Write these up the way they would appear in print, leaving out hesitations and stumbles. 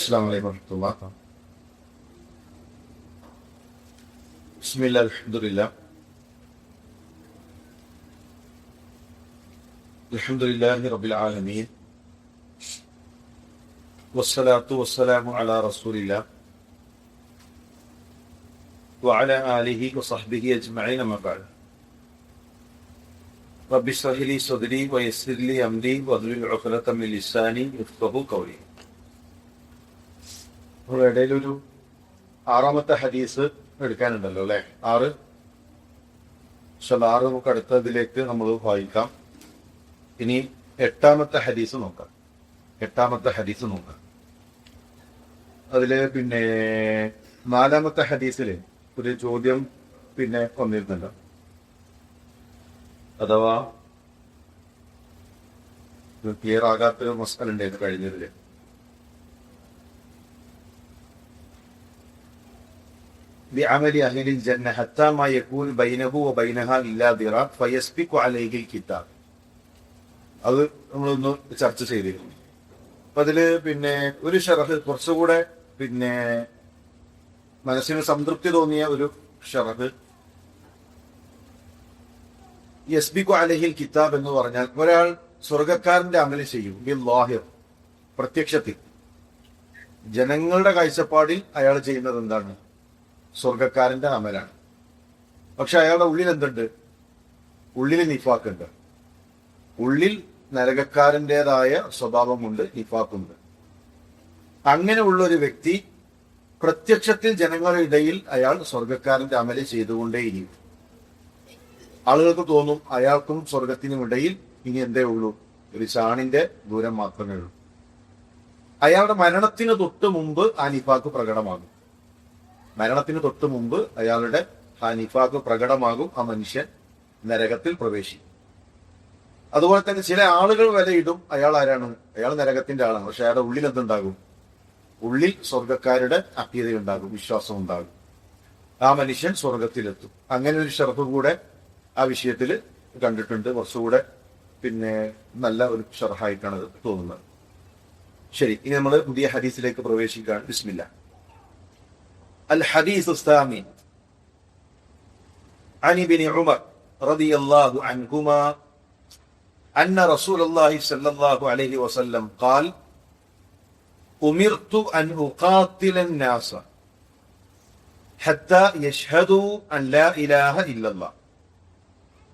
السلام عليكم ورحمة الله. بسم الله الحمد لله. الحمد لله رب العالمين. والصلاة والسلام على رسول الله وعلى آله وصحبه أجمعين أما بعد. رب اشرح لي صدري ويسر لي أمري واحلل عقدة من لساني يفقهوا قولي. ഇടയിലൊരു ആറാമത്തെ ഹദീസ് എടുക്കാനുണ്ടല്ലോ അല്ലെ? 6 നമുക്ക് അടുത്തതിലേക്ക് നമ്മൾ വായിക്കാം. ഇനി എട്ടാമത്തെ ഹദീസ് നോക്കാം. അതില് പിന്നെ 4-ാമത്തെ ഹദീസില് ഒരു ചോദ്യം വന്നിരുന്നല്ലോ, അഥവാ ക്ലിയർ ആകാത്ത മസ്അല ഉണ്ടായിരുന്നു കഴിഞ്ഞതില്. بعمل أهل الجنة حتى ما يكون بينه وبينها إلا ذراع فيسبق عليه الكتاب. അത് നമ്മളൊന്ന് ചർച്ച ചെയ്തിരുന്നു. അപ്പൊ അതില് ഒരു ഷറഹ് കുറച്ചുകൂടെ മനസ്സിന് സംതൃപ്തി തോന്നിയ ഒരു ഷറഹ്, യസ്ബിഖു അലൈഹിൽ കിതാബ് എന്ന് പറഞ്ഞാൽ ഒരാൾ സ്വർഗക്കാരന്റെ അമല് ചെയ്യും ബിൽ-ളാഹിർ, പ്രത്യക്ഷത്തിൽ ജനങ്ങളുടെ കാഴ്ചപ്പാടിൽ അയാൾ ചെയ്യുന്നത് എന്താണ്? സ്വർഗക്കാരന്റെ അമലാണ്. പക്ഷെ അയാളുടെ ഉള്ളിൽ എന്തുണ്ട്? ഉള്ളിൽ നിഫാക്കുണ്ട്. ഉള്ളിൽ നരകക്കാരൻ്റെതായ സ്വഭാവമുണ്ട്, നിഫാക്കുണ്ട്. അങ്ങനെയുള്ള ഒരു വ്യക്തി പ്രത്യക്ഷത്തിൽ ജനങ്ങളുടെ ഇടയിൽ അയാൾ സ്വർഗക്കാരന്റെ അമല് ചെയ്തുകൊണ്ടേയിരിക്കും. ആളുകൾക്ക് തോന്നും അയാൾക്കും സ്വർഗത്തിനും ഇടയിൽ ഇനി എന്തേ ഉള്ളൂ? ഒരു ചാണിന്റെ ദൂരം മാത്രമേ ഉള്ളൂ. അയാളുടെ മരണത്തിന് തൊട്ട് മുമ്പ് ആ നിഫാക്ക് പ്രകടമാകും. മരണത്തിന് തൊട്ട് മുമ്പ് അയാളുടെ ആ നിഫാക്ക് പ്രകടമാകും. ആ മനുഷ്യൻ നരകത്തിൽ പ്രവേശിക്കും. അതുപോലെ തന്നെ ചില ആളുകൾ വിലയിടും അയാൾ ആരാണ്? അയാൾ നരകത്തിന്റെ ആളാണ്. പക്ഷെ അയാളുടെ ഉള്ളിൽ എന്തുണ്ടാകും? ഉള്ളിൽ സ്വർഗക്കാരുടെ അഭ്യതയുണ്ടാകും, വിശ്വാസം ഉണ്ടാകും. ആ മനുഷ്യൻ സ്വർഗത്തിലെത്തും. അങ്ങനെ ഒരു ഷറഫ് കൂടെ ആ വിഷയത്തിൽ കണ്ടിട്ടുണ്ട്. കുറച്ചുകൂടെ നല്ല ഒരു ഷറഹായിട്ടാണ് അത് തോന്നുന്നത്. ശരി, ഇനി നമ്മൾ പുതിയ ഹദീസിലേക്ക് പ്രവേശിക്കുകയാണ്. ബിസ്മില്ലാ. الحديث الثامن عن ابن عمر رضي الله عنهما أن رسول الله صلى الله عليه وسلم قال: أمرت أن أقاتل الناس حتى يشهدوا أن لا إله إلا الله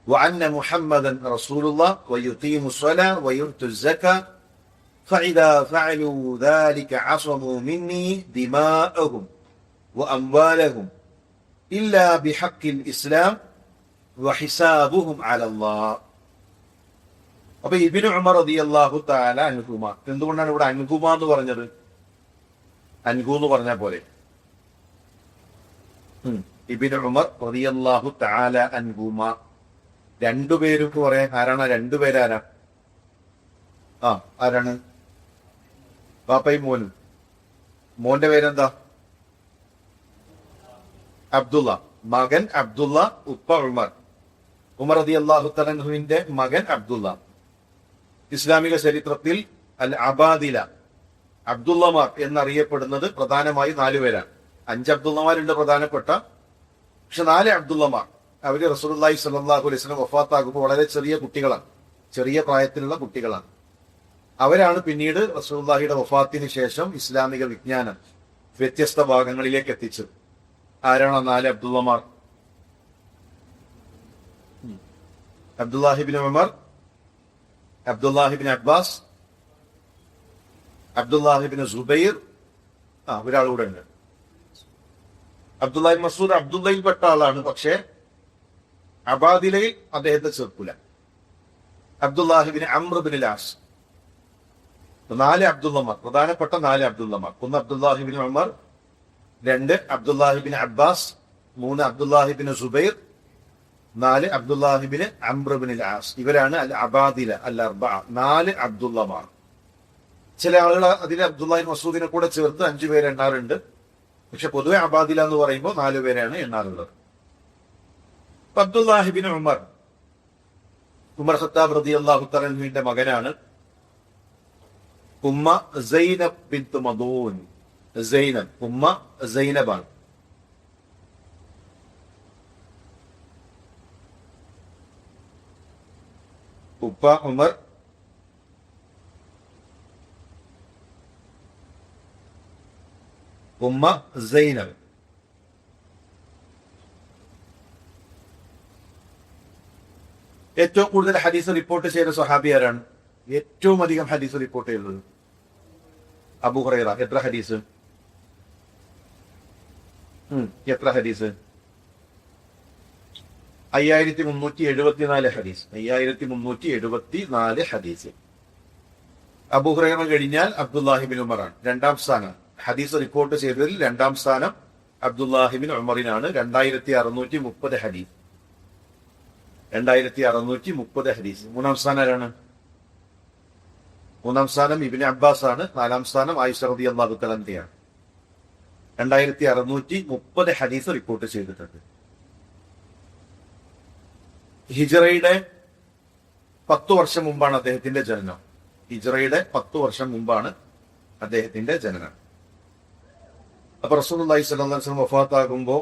وأن محمدا رسول الله ويقيموا الصلاة ويؤتوا الزكاة فإذا فعلوا ذلك عصموا مني دماءهم وأموالهم إلا بحق الإسلام وحسابهم على الله. അപ്പൊ ഇബ്നു ഉമർ റളിയല്ലാഹു തആല അൻഹുമ, എന്തുകൊണ്ടാണ് ഇവിടെ അൻഹുമ എന്ന് പറഞ്ഞത്? അൻഹു എന്ന് പറഞ്ഞ പോലെ ഇബ്നു ഉമർ റളിയല്ലാഹു തആല അൻഹുമ, രണ്ടുപേരും പറയാൻ ആരാണ്? രണ്ടുപേരാരാ? ആരാണ്? പാപ്പയും മോനും. മോന്റെ പേരെന്താ? അബ്ദുള്ള. മകൻ അബ്ദുള്ള, ഉപ്പ ഉമർ. ഉമർ റളിയല്ലാഹു തആല അൻഹുവിന്റെ മകൻ അബ്ദുള്ള. ഇസ്ലാമിക ചരിത്രത്തിൽ അൽ അബാദില, അബ്ദുള്ളമാർ എന്നറിയപ്പെടുന്നത് പ്രധാനമായി 4 പേരാണ്. 5 അബ്ദുള്ളമാരുണ്ട് പ്രധാനപ്പെട്ട, പക്ഷെ 4 അബ്ദുള്ളമാർ. അവര് റസൂലുള്ളാഹി സ്വല്ലല്ലാഹു അലൈഹി വസല്ലം വഫാത്താകുമ്പോൾ വളരെ ചെറിയ കുട്ടികളാണ്, ചെറിയ പ്രായത്തിലുള്ള കുട്ടികളാണ്. അവരാണ് പിന്നീട് റസൂലുള്ളാഹിയുടെ വഫാത്തിന് ശേഷം ഇസ്ലാമിക വിജ്ഞാനം വ്യത്യസ്ത ഭാഗങ്ങളിലേക്ക് എത്തിച്ചത്. ആരാണ് 4 അബ്ദുള്ളമാർ? അബ്ദുല്ലാഹിബ്നു ഉമർ, അബ്ദുല്ലാഹിബ്നു അബ്ബാസ്, അബ്ദുല്ലാഹിബ്നു സുബൈർ. ഒരാൾ കൂടെ ഉണ്ട്, അബ്ദുല്ലാഹിബ്നു മസ്ഊദ്. അബ്ദുള്ളയിൽ പെട്ട ആളാണ്, പക്ഷേ അബാദിലയിൽ അദ്ദേഹത്തെ ചേർക്കൂല. അബ്ദുല്ലാഹിബ്നു അംർ ഇബ്നുൽ ആസ്. 4 അബ്ദുള്ളമാർ, പ്രധാനപ്പെട്ട 4 അബ്ദുള്ളമാർ. 1 അബ്ദുല്ലാഹിബ്നു ഉമർ, 2 അബ്ദുല്ലാഹിബ്നു അബ്ബാസ്, 3 അബ്ദുല്ലാഹിബ്നു സുബൈർ, 4 അബ്ദുല്ലാഹിബ്നു അംർ ഇബ്നുൽ ആസ്. ഇവരാണ് അൽ അബാദില അൽ അർബഅ, 4 അബ്ദുള്ളമാർ. ചില ആളുകൾ അതിൽ അബ്ദുല്ലാഹി മസൂദിനെ കൂടെ ചേർത്ത് 5 പേര് എണ്ണാറുണ്ട്. പക്ഷെ പൊതുവെ അബാദില എന്ന് പറയുമ്പോൾ 4 പേരാണ് എണ്ണാറുള്ളത്. അബ്ദുല്ലാഹിബ്നു ഉമർ, ഉമർ ഖത്താബ് റളിയല്ലാഹു തആല അൻഹുവിന്റെ മകനാണ്. ഉമ്മ സൈനബ് ബിൻത് മദൂൻ. സൈനബ്. ഉമ്മ സൈനബാണ്. ഉപ്പ ഉമർ, ഉമ്മ സൈനബ്. ഏറ്റവും കൂടുതൽ ഹദീസ് റിപ്പോർട്ട് ചെയ്ത സ്വഹാബി ആരാണ്? ഏറ്റവും അധികം ഹദീസ് റിപ്പോർട്ട് ചെയ്തത് അബൂ ഹുറൈറ. എത്ര ഹദീസ്? എത്ര ഹദീസ്? 5374 ഹദീസ്. 5374 ഹദീസ്. അബൂ ഹുറൈറ കഴിഞ്ഞാൽ അബ്ദുല്ലാഹിബിൻ ഉമറാണ് രണ്ടാം സ്ഥാനം. ഹദീസ് റിപ്പോർട്ട് ചെയ്തതിൽ രണ്ടാം സ്ഥാനം അബ്ദുല്ലാഹിബിൻ ഉമറിനാണ്. 2630 ഹദീസ്. 2630 ഹദീസ്. മൂന്നാം സ്ഥാനം ആരാണ്? മൂന്നാം സ്ഥാനം ഇബ്നു അബ്ബാസ് ആണ്. നാലാം സ്ഥാനം ആയിഷ റളിയല്ലാഹു തആല അൻഹയാണ്. 2630 ഹദീസ് റിപ്പോർട്ട് ചെയ്തിട്ടുണ്ട്. ഹിജ്റയുടെ 10 വർഷം മുമ്പാണ് അദ്ദേഹത്തിന്റെ ജനനം. ഹിജ്റയുടെ 10 വർഷം മുമ്പാണ് അദ്ദേഹത്തിന്റെ ജനനം. അപ്പൊ റസൂലുള്ളാഹി സ്വല്ലല്ലാഹു അലൈഹി വസല്ലം വഫാത്താകുമ്പോ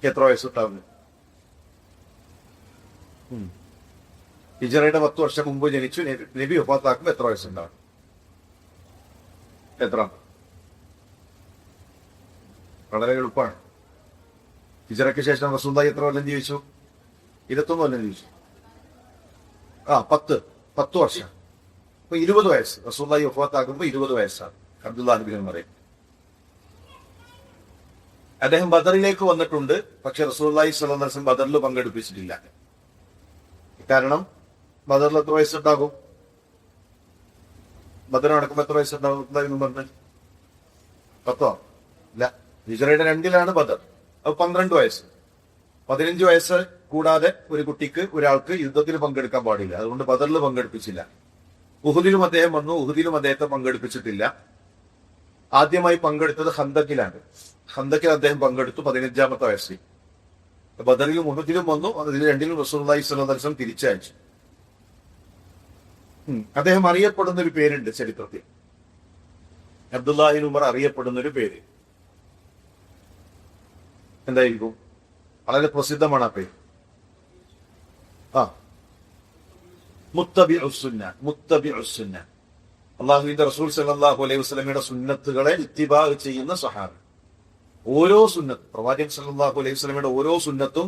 എത്ര വയസ്സുണ്ടാവും? ഹിജ്റയുടെ 10 വർഷം മുമ്പ് ജനിച്ചു. നബി വഫാത്താക്കുമ്പോ എത്ര വയസ്സുണ്ടാവും? എത്ര? വളരെ എളുപ്പമാണ്. ഹിജ്റയ്ക്ക് ശേഷം റസൂലുള്ളാഹി എത്ര കൊല്ലം ജീവിച്ചു? 21 കൊല്ലം ജീവിച്ചു. 10 വർഷം. അപ്പൊ 20 വയസ്സ്. റസൂലുള്ളാഹി വഫാത്താക്കുമ്പോ 20 വയസ്സാണ് അബ്ദുല്ലാഹ് ഇബ്നു ഉമർ. അദ്ദേഹം ബദറിലേക്ക് വന്നിട്ടുണ്ട്. പക്ഷെ റസൂലുള്ളാഹി സ്വല്ലല്ലാഹു അലൈഹി വസല്ലം ബദറിൽ പങ്കെടുപ്പിച്ചിട്ടില്ല. കാരണം ബദറിൽ എത്ര വയസ്സുണ്ടാകും? ബദർ നടക്കുമ്പോ എത്ര വയസ്സുണ്ടാകും? പറഞ്ഞ് 10 ഇല്ല. ഹിജ്റയുടെ 2-ലാണ് ബദർ. അത് 12 വയസ്സ്. 15 വയസ്സ് കൂടാതെ ഒരു കുട്ടിക്ക്, ഒരാൾക്ക് യുദ്ധത്തിൽ പങ്കെടുക്കാൻ പാടില്ല. അതുകൊണ്ട് ബദറിൽ പങ്കെടുപ്പിച്ചില്ല. ഉഹുദിലും അദ്ദേഹം വന്നു. ഉഹുദിലും അദ്ദേഹത്തെ പങ്കെടുപ്പിച്ചിട്ടില്ല. ആദ്യമായി പങ്കെടുത്തത് ഖന്തക്കിലാണ്. ഖന്തക്കിൽ അദ്ദേഹം പങ്കെടുത്തു 15-ാമത്തെ വയസ്സിൽ. ബദറിലും ഉഹുദിലും വന്നു. അതിൽ രണ്ടിലും റസൂലുള്ളാഹി സ്വല്ലല്ലാഹു അലൈഹി വസല്ലം തിരിച്ചയച്ചു. അദ്ദേഹം അറിയപ്പെടുന്ന ഒരു പേരുണ്ട് ചരിത്രത്തിൽ. അബ്ദുല്ലാഹി ഉമർ അറിയപ്പെടുന്ന ഒരു പേര് എന്തായിരിക്കും? വളരെ പ്രസിദ്ധമാണ് ആ പേര്. മുത്തബിഉസ് സുന്ന. മുത്തബിഉസ് സുന്ന. അല്ലാഹുവിന്റെ റസൂൽ സല്ലല്ലാഹു അലൈഹി വസല്ലമയുടെ സുന്നത്തുകളെ ഇത്തിബാ ചെയ്യുന്ന സ്വഹാബി. ഓരോ സുന്നത്തും, പ്രവാചകൻ സല്ലല്ലാഹു അലൈഹി വസല്ലമയുടെ ഓരോ സുന്നത്തും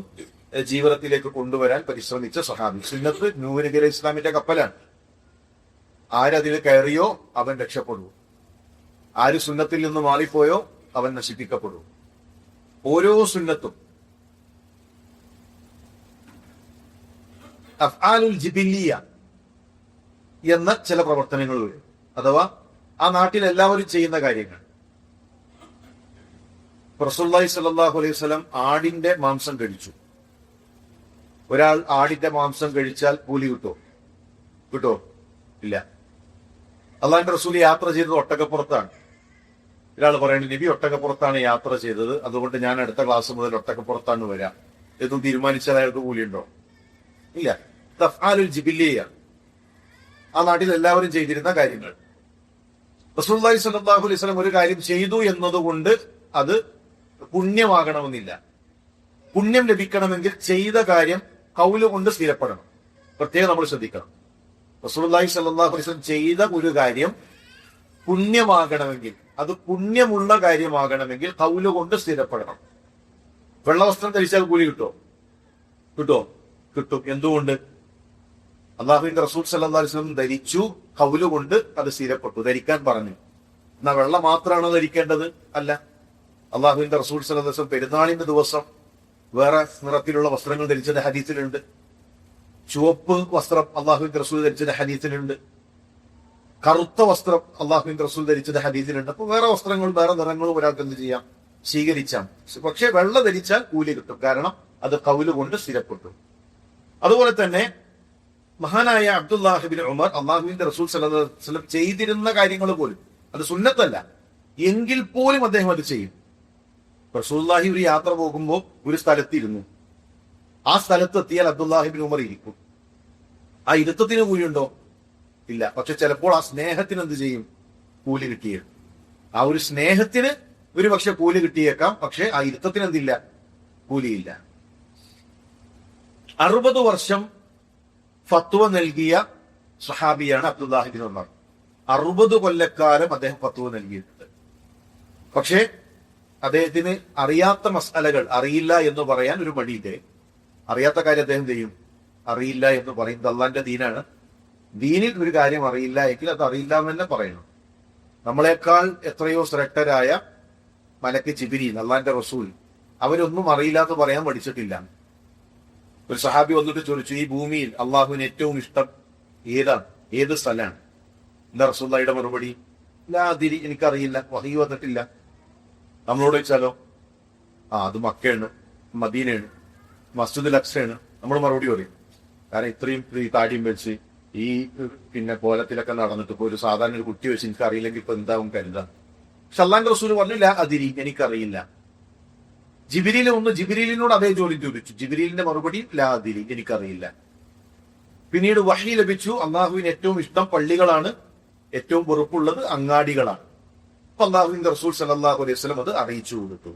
ജീവിതത്തിലേക്ക് കൊണ്ടുവരാൻ പരിശ്രമിച്ച സ്വഹാബി. സുന്നത്ത് നൂഹ് നബി അലൈഹി ഇസ്ലാമിന്റെ കപ്പലാണ്. ആരതിൽ കയറിയോ അവൻ രക്ഷപ്പെടും. ആര് സുന്നത്തിൽ നിന്ന് മാറിപ്പോയോ അവൻ നശിപ്പിക്കപ്പെടും. ഓരോ സുന്നത്തും അഫ്ആലുൽ ജിബില്ലിയ എന്ന ചില പ്രവർത്തനങ്ങൾ വരും. അഥവാ ആ നാട്ടിൽ എല്ലാവരും ചെയ്യുന്ന കാര്യങ്ങൾ. റസൂലുള്ളാഹി സ്വല്ലല്ലാഹു അലൈഹി വസല്ലം ആടിന്റെ മാംസം കഴിച്ചു. ഒരാൾ ആടിന്റെ മാംസം കഴിച്ചാൽ കൂലി കിട്ടോ? ഇല്ല. അള്ളാഹുവിന്റെ റസൂൽ യാത്ര ചെയ്തത് ഒട്ടകപ്പുറത്താണ്. ഒരാൾ പറയുന്നത് നബി ഒട്ടകപ്പുറത്താണ് യാത്ര ചെയ്തത്, അതുകൊണ്ട് ഞാൻ അടുത്ത ക്ലാസ് മുതൽ ഒട്ടകപ്പുറത്താണ് വരാം എന്നും തീരുമാനിച്ചാൽ അയാൾക്ക് കൂലിയുണ്ടോ? ഇല്ല. തഫ്ആലുൽ ജിബില്ലിയ, ആ നാട്ടിൽ എല്ലാവരും ചെയ്തിരുന്ന കാര്യങ്ങൾ. റസൂലുള്ളാഹി സ്വല്ലല്ലാഹു അലൈഹി വസല്ലം ഒരു കാര്യം ചെയ്തു എന്നതുകൊണ്ട് അത് പുണ്യമാകണമെന്നില്ല. പുണ്യം ലഭിക്കണമെങ്കിൽ ചെയ്ത കാര്യം ഖൗല് കൊണ്ട് സ്ഥിരപ്പെടണം. പ്രത്യേകം നമ്മൾ ശ്രദ്ധിക്കണം. റസൂലുള്ളാഹി സ്വല്ലല്ലാഹു അലൈഹി വസല്ലം ചെയ്ത ഒരു കാര്യം പുണ്യമാകണമെങ്കിൽ, അത് പുണ്യമുള്ള കാര്യമാകണമെങ്കിൽ ഖൗല് കൊണ്ട് സ്ഥിരപ്പെടണം. വെള്ളവസ്ത്രം ധരിച്ചാൽ കൂലി കിട്ടും. എന്തുകൊണ്ട്? അള്ളാഹുവിന്റെ റസൂൽ സല്ലല്ലാഹു അലൈഹി വസല്ലം ധരിച്ചു, ഖൗല് കൊണ്ട് അത് സ്ഥിരപ്പെട്ടു, ധരിക്കാൻ പറഞ്ഞു. എന്നാ വെള്ള മാത്രമാണോ ധരിക്കേണ്ടത്? അല്ല. അള്ളാഹുവിന്റെ റസൂൽ സല്ലല്ലാഹു അലൈഹി വസല്ലം പെരുന്നാളിന്റെ ദിവസം വേറെ നിറത്തിലുള്ള വസ്ത്രങ്ങൾ ധരിച്ചത് ഹദീസിലുണ്ട്. ചുവപ്പ് വസ്ത്രം അള്ളാഹുവിന്റെ റസൂൽ ധരിച്ചത് ഹദീസിലുണ്ട്. കറുത്ത വസ്ത്രം അള്ളാഹുവിന്റെ റസൂൽ ധരിച്ചത് ഹദീസിലുണ്ട്. അപ്പൊ വേറെ വസ്ത്രങ്ങളും വേറെ നിറങ്ങളും ഒരാൾക്ക് എന്ത് ചെയ്യാം? സ്വീകരിച്ചാം. പക്ഷെ വെള്ള ധരിച്ചാൽ കൂലി കിട്ടും. കാരണം അത് ഖൗല് കൊണ്ട് സ്ഥിരപ്പെട്ടു. അതുപോലെ തന്നെ മഹാനായ അബ്ദുല്ലാഹ് ഇബ്നു ഉമർ അള്ളാഹുവിന്റെ റസൂൽ സല്ലല്ലാഹു അലൈഹി വസല്ലം ചെയ്തിരുന്ന കാര്യങ്ങൾ പോലും, അത് സുന്നത്തല്ല എങ്കിൽ പോലും അദ്ദേഹം അത് ചെയ്യും. റസൂലുള്ളാഹി ഒരു യാത്ര പോകുമ്പോൾ ഒരു സ്ഥലത്തിരുന്നു. ആ സ്ഥലത്ത് എത്തിയാൽ അബ്ദുല്ലാഹി ഇബ്നു ഉമർ ഇരിക്കും. ആ ഇരുത്തത്തിന് കൂലിയുണ്ടോ? ഇല്ല. പക്ഷെ ചിലപ്പോൾ ആ സ്നേഹത്തിന് എന്ത് ചെയ്യും? കൂലി കിട്ടിയത്. ആ ഒരു സ്നേഹത്തിന് ഒരു പക്ഷെ കൂലി കിട്ടിയേക്കാം, പക്ഷെ ആ ഇരുത്തത്തിന് എന്തില്ല, കൂലിയില്ല. 60 വർഷം ഫത്വ നൽകിയ സഹാബിയാണ് അബ്ദുല്ലാഹി ബിൻ ഉമർ. 60 കൊല്ലക്കാലം അദ്ദേഹം ഫത്വ നൽകിയിട്ടുണ്ട്. പക്ഷേ അദ്ദേഹത്തിന് അറിയാത്ത മസ്അലകൾ അറിയില്ല എന്ന് പറയാൻ ഒരു മടിയില്ലേ. അറിയാത്ത കാര്യം അദ്ദേഹം ചെയ്യും, അറിയില്ല എന്ന് പറയുന്നത് അള്ളാന്റെ ദീനാണ്. ദീനിൽ ഒരു കാര്യം അറിയില്ല എങ്കിൽ അത് അറിയില്ല എന്ന് തന്നെ പറയണം. നമ്മളെക്കാൾ എത്രയോ ശ്രേഷ്ഠരായ മലക്ക് ജിബ്രീൽ, അള്ളാന്റെ റസൂൽ, അവരൊന്നും അറിയില്ല എന്ന് പറയാൻ പഠിച്ചിട്ടില്ല. ഒരു സഹാബി വന്നിട്ട് ചോദിച്ചു, ഈ ഭൂമിയിൽ അള്ളാഹുവിന് ഏറ്റവും ഇഷ്ടം ഏതാണ്, ഏത് സ്ഥലമാണ്? എന്താ റസൂലുള്ളാഹിയുടെ മറുപടി? ലാതിരി, എനിക്കറിയില്ല, വഹീ വന്നിട്ടില്ല. നമ്മളോട് ചോദിച്ചാലോ, അത് മക്കയാണ്, മദീനയാണ്, മസ്ജിദുൽ അക്സയാണ്, നമ്മൾ മറുപടി പറയും. കാരണം ഇത്രയും താടിയും വെച്ച് ഈ പോലത്തിലൊക്കെ നടന്നിട്ട് ഇപ്പൊ ഒരു സാധാരണ ഒരു കുട്ടി വെച്ച് എനിക്ക് അറിയില്ലെങ്കിൽ ഇപ്പൊ എന്താവും കരുതാം. പക്ഷെ അള്ളാന്റെ റസൂൽ പറഞ്ഞു, ലാ അതിരി, എനിക്കറിയില്ല. ജിബ്രീലിനോട് അതേ ജോലി ചോദിച്ചു. ജിബ്രീലിന്റെ മറുപടി ലാ അതിരി, എനിക്കറിയില്ല. പിന്നീട് വഹി ലഭിച്ചു, അള്ളാഹുവിന് ഏറ്റവും ഇഷ്ടം പള്ളികളാണ്, ഏറ്റവും വെറുപ്പുള്ളത് അങ്ങാടികളാണ്. അപ്പൊ അള്ളാഹുവിന്റെ റസൂൽ സല്ലല്ലാഹു അലൈഹി വസല്ലം അത് അറിയിച്ചു കൊടുത്തു.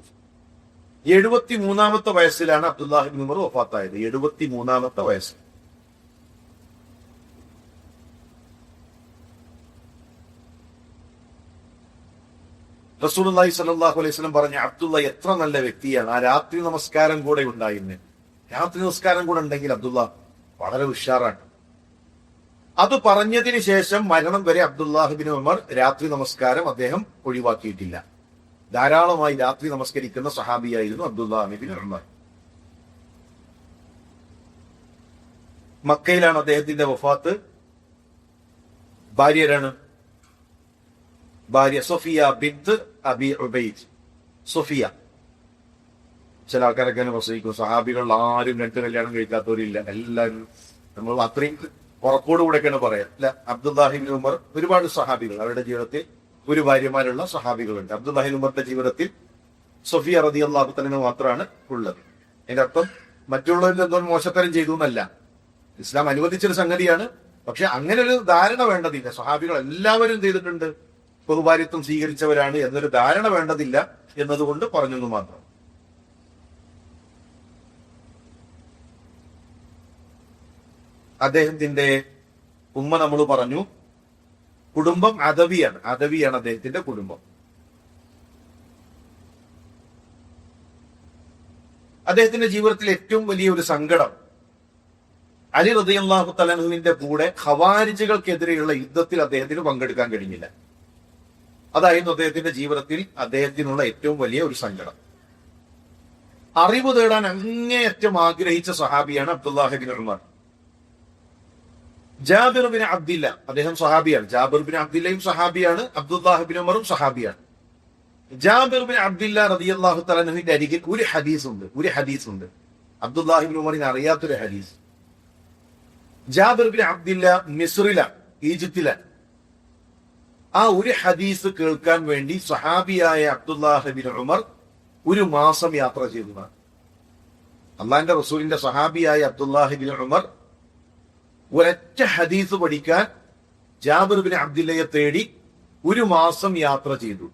73 വയസ്സിലാണ് അബ്ദുല്ലാഹി ഇബ്നു ഉമർ വഫാത്തായത്. 73 വയസ്സ്. റസൂലുള്ളാഹി സ്വല്ലല്ലാഹു അലൈഹി വസല്ലം പറഞ്ഞ, അബ്ദുള്ള എത്ര നല്ല വ്യക്തിയാണ്, ആ രാത്രി നമസ്കാരം കൂടെ ഉണ്ടായിരുന്നു. രാത്രി നമസ്കാരം കൂടെ ഉണ്ടെങ്കിൽ അബ്ദുള്ള വളരെ ഉഷാറാണ്. അത് പറഞ്ഞതിന് ശേഷം മരണം വരെ അബ്ദുല്ലാഹി ഇബ്നു ഉമർ രാത്രി നമസ്കാരം അദ്ദേഹം ഒഴിവാക്കിയിട്ടില്ല. ധാരാളമായി രാത്രി നമസ്കരിക്കുന്ന സഹാബിയായിരുന്നു അബ്ദുല്ലാഹി ഇബ്നു ഉമർ. മക്കയിലാണ് അദ്ദേഹത്തിന്റെ വഫാത്ത്. ഭാര്യരാണ്? ഭാര്യ സൊഫിയ ബിൻത് അബി ഉബൈദ്. സൊഫിയ. ചില ആൾക്കാരൊക്കെ പ്രസംഗിക്കും, സഹാബികൾ ആരും 2 കല്യാണം കഴിക്കാത്തവരില്ല, എല്ലാവരും. നമ്മൾ അത്രയും ഉറപ്പോടുകൂടെയൊക്കെയാണ് പറയാം. അല്ല, അബ്ദുല്ലാഹി ഇബ്നു ഉമർ, ഒരുപാട് സഹാബികൾ അവരുടെ ജീവിതത്തിൽ ഒരു ഭാര്യമാരുള്ള സഹാബികളുണ്ട്. അബ്ദുല്ലാഹി ഇബ്നു ഉമറിന്റെ ജീവിതത്തിൽ സൊഫിയ റളിയല്ലാഹു തആല മാത്രമാണ് ഉള്ളത്. അതിന്റെ അർത്ഥം മറ്റുള്ളവരിൽ എന്തോ മോശത്തരം ചെയ്തു എന്നല്ല, ഇസ്ലാം അനുവദിച്ചൊരു സംഗതിയാണ്. പക്ഷെ അങ്ങനെ ഒരു ധാരണ വേണ്ടതില്ല. സഹാബികൾ എല്ലാവരും ചെയ്തിട്ടുണ്ട്, ബഹുഭാര്യത്വം സ്വീകരിച്ചവരാണ് എന്നൊരു ധാരണ വേണ്ടതില്ല എന്നതുകൊണ്ട് പറഞ്ഞെന്നു മാത്രം. അദ്ദേഹത്തിന്റെ ഉമ്മ നമ്മൾ പറഞ്ഞു, കുടുംബം അദവിയാണ്. അദവിയാണ് അദ്ദേഹത്തിന്റെ കുടുംബം. അദ്ദേഹത്തിന്റെ ജീവിതത്തിൽ ഏറ്റവും വലിയ ഒരു സങ്കടം, അലി റളിയല്ലാഹു തആല അൻഹുവിന്റെ കൂടെ ഖവാരിജുകൾക്കെതിരെയുള്ള യുദ്ധത്തിൽ അദ്ദേഹത്തിന് പങ്കെടുക്കാൻ കഴിഞ്ഞില്ല. അതായിരുന്നു അദ്ദേഹത്തിന്റെ ജീവിതത്തിൽ അദ്ദേഹത്തിനുള്ള ഏറ്റവും വലിയ ഒരു സങ്കടം. അറിവ് തേടാൻ അങ്ങേയറ്റം ആഗ്രഹിച്ച സഹാബിയാണ് അബ്ദുല്ലാഹി ഇബ്നു ഉമർ. ജാബിർ ബിൻ അബ്ദില്ല, അദ്ദേഹം സഹാബിയാണ്. ജാബിർ ബിൻ അബ്ദില്ലയും സഹാബിയാണ്, അബ്ദുല്ലാഹി ഇബ്നു ഉമറും സഹാബിയാണ്. ജാബിർ ബിൻ അബ്ദില്ല റളിയല്ലാഹു തആല അൻഹുവിന്റെ അരികിൽ ഒരു ഹദീസ് ഉണ്ട്. അബ്ദുല്ലാഹി ഇബ്നു ഉമറിന് അറിയാത്തൊരു ഹദീസ്. ജാബിർ ബിൻ അബ്ദില്ല മിസ്റിലാണ്, ഈജിപ്തിലാണ്. ആ ഒരു ഹദീസ് കേൾക്കാൻ വേണ്ടി സഹാബിയായ അബ്ദുല്ലാഹി ബിൻ ഉമർ 1 മാസം യാത്ര ചെയ്തതാണ്. അള്ളാന്റെ റസൂലിന്റെ സഹാബിയായ അബ്ദുല്ലാഹി ബിൻ ഉമർ ഒരൊറ്റ ഹദീസ് പഠിക്കാൻ ജാബിർ ബിൻ അബ്ദില്ലയെ തേടി 1 മാസം യാത്ര ചെയ്തു.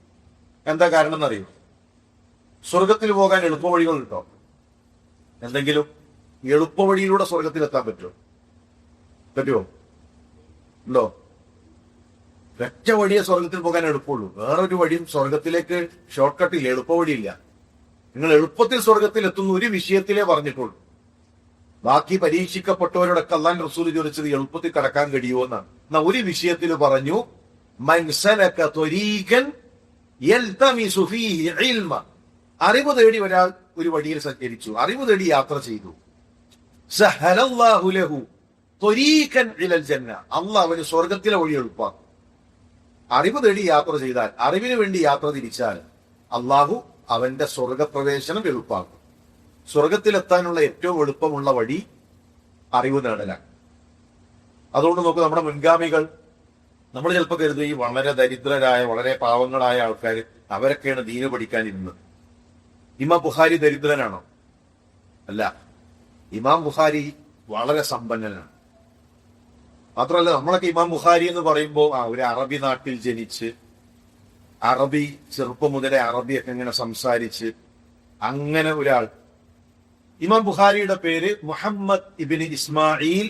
എന്താ കാരണം എന്നറിയോ? സ്വർഗത്തിൽ പോകാൻ എളുപ്പവഴികൾ ഉണ്ടോ? എന്തെങ്കിലും എളുപ്പവഴിയിലൂടെ സ്വർഗത്തിലെത്താൻ പറ്റുമോ? ഉണ്ടോ? ഒറ്റ വഴിയെ സ്വർഗത്തിൽ പോകാൻ എളുപ്പമുള്ളൂ. വേറൊരു വഴിയും സ്വർഗത്തിലേക്ക് ഷോർട്ട് കട്ടില്ല, എളുപ്പവഴിയില്ല. നിങ്ങൾ എളുപ്പത്തിൽ സ്വർഗത്തിൽ എത്തുന്ന ഒരു വിഷയത്തിലേ പറഞ്ഞിട്ടുള്ളൂ. ബാക്കി പരീക്ഷിക്കപ്പെട്ടവരോടൊക്കെ അല്ലാഹു റസൂൽ ചോദിച്ചത് എളുപ്പത്തിൽ കടക്കാൻ കഴിയുമോ എന്നാണ്. എന്നാ ഒരു വിഷയത്തിൽ പറഞ്ഞു, മൻ സലക ത്വരീഖൻ യൽതമിസു ഫീഹി ഇൽമ. അറിവ് തേടി ഒരാൾ ഒരു വഴിയിൽ സഞ്ചരിച്ചു, അറിവ് തേടി യാത്ര ചെയ്തു. സഹലല്ലാഹു ലഹു ത്വരീഖൻ ഇലൽ ജന്ന. അല്ലാഹു അവന് സ്വർഗത്തിലെ വഴി എളുപ്പമാക്കും. അറിവ് തേടി യാത്ര ചെയ്താൽ, അറിവിന് വേണ്ടി യാത്ര തിരിച്ചാൽ അള്ളാഹു അവന്റെ സ്വർഗപ്രവേശനം എളുപ്പമാക്കും. സ്വർഗത്തിലെത്താനുള്ള ഏറ്റവും എളുപ്പമുള്ള വഴി അറിവ് നേടലാണ്. അതുകൊണ്ട് നോക്കൂ, നമ്മുടെ മുൻഗാമികൾ, നമ്മൾ ചിലപ്പോൾ കരുതും ഈ വളരെ ദരിദ്രരായ, വളരെ പാവങ്ങളായ ആൾക്കാർ, അവരൊക്കെയാണ് ദീന് പഠിക്കാനിരുന്നത്. ഇമാം ബുഖാരി ദരിദ്രനാണോ? അല്ല, ഇമാം ബുഖാരി വളരെ സമ്പന്നനാണ്. മാത്രമല്ല, നമ്മളൊക്കെ ഇമാം ബുഖാരി എന്ന് പറയുമ്പോൾ ഒരു അറബി നാട്ടിൽ ജനിച്ച് അറബി, ചെറുപ്പം മുതലേ അറബിയൊക്കെ ഇങ്ങനെ സംസാരിച്ച് അങ്ങനെ ഒരാൾ. ഇമാം ബുഖാരിയുടെ പേര് മുഹമ്മദ് ഇബിന് ഇസ്മായിൽ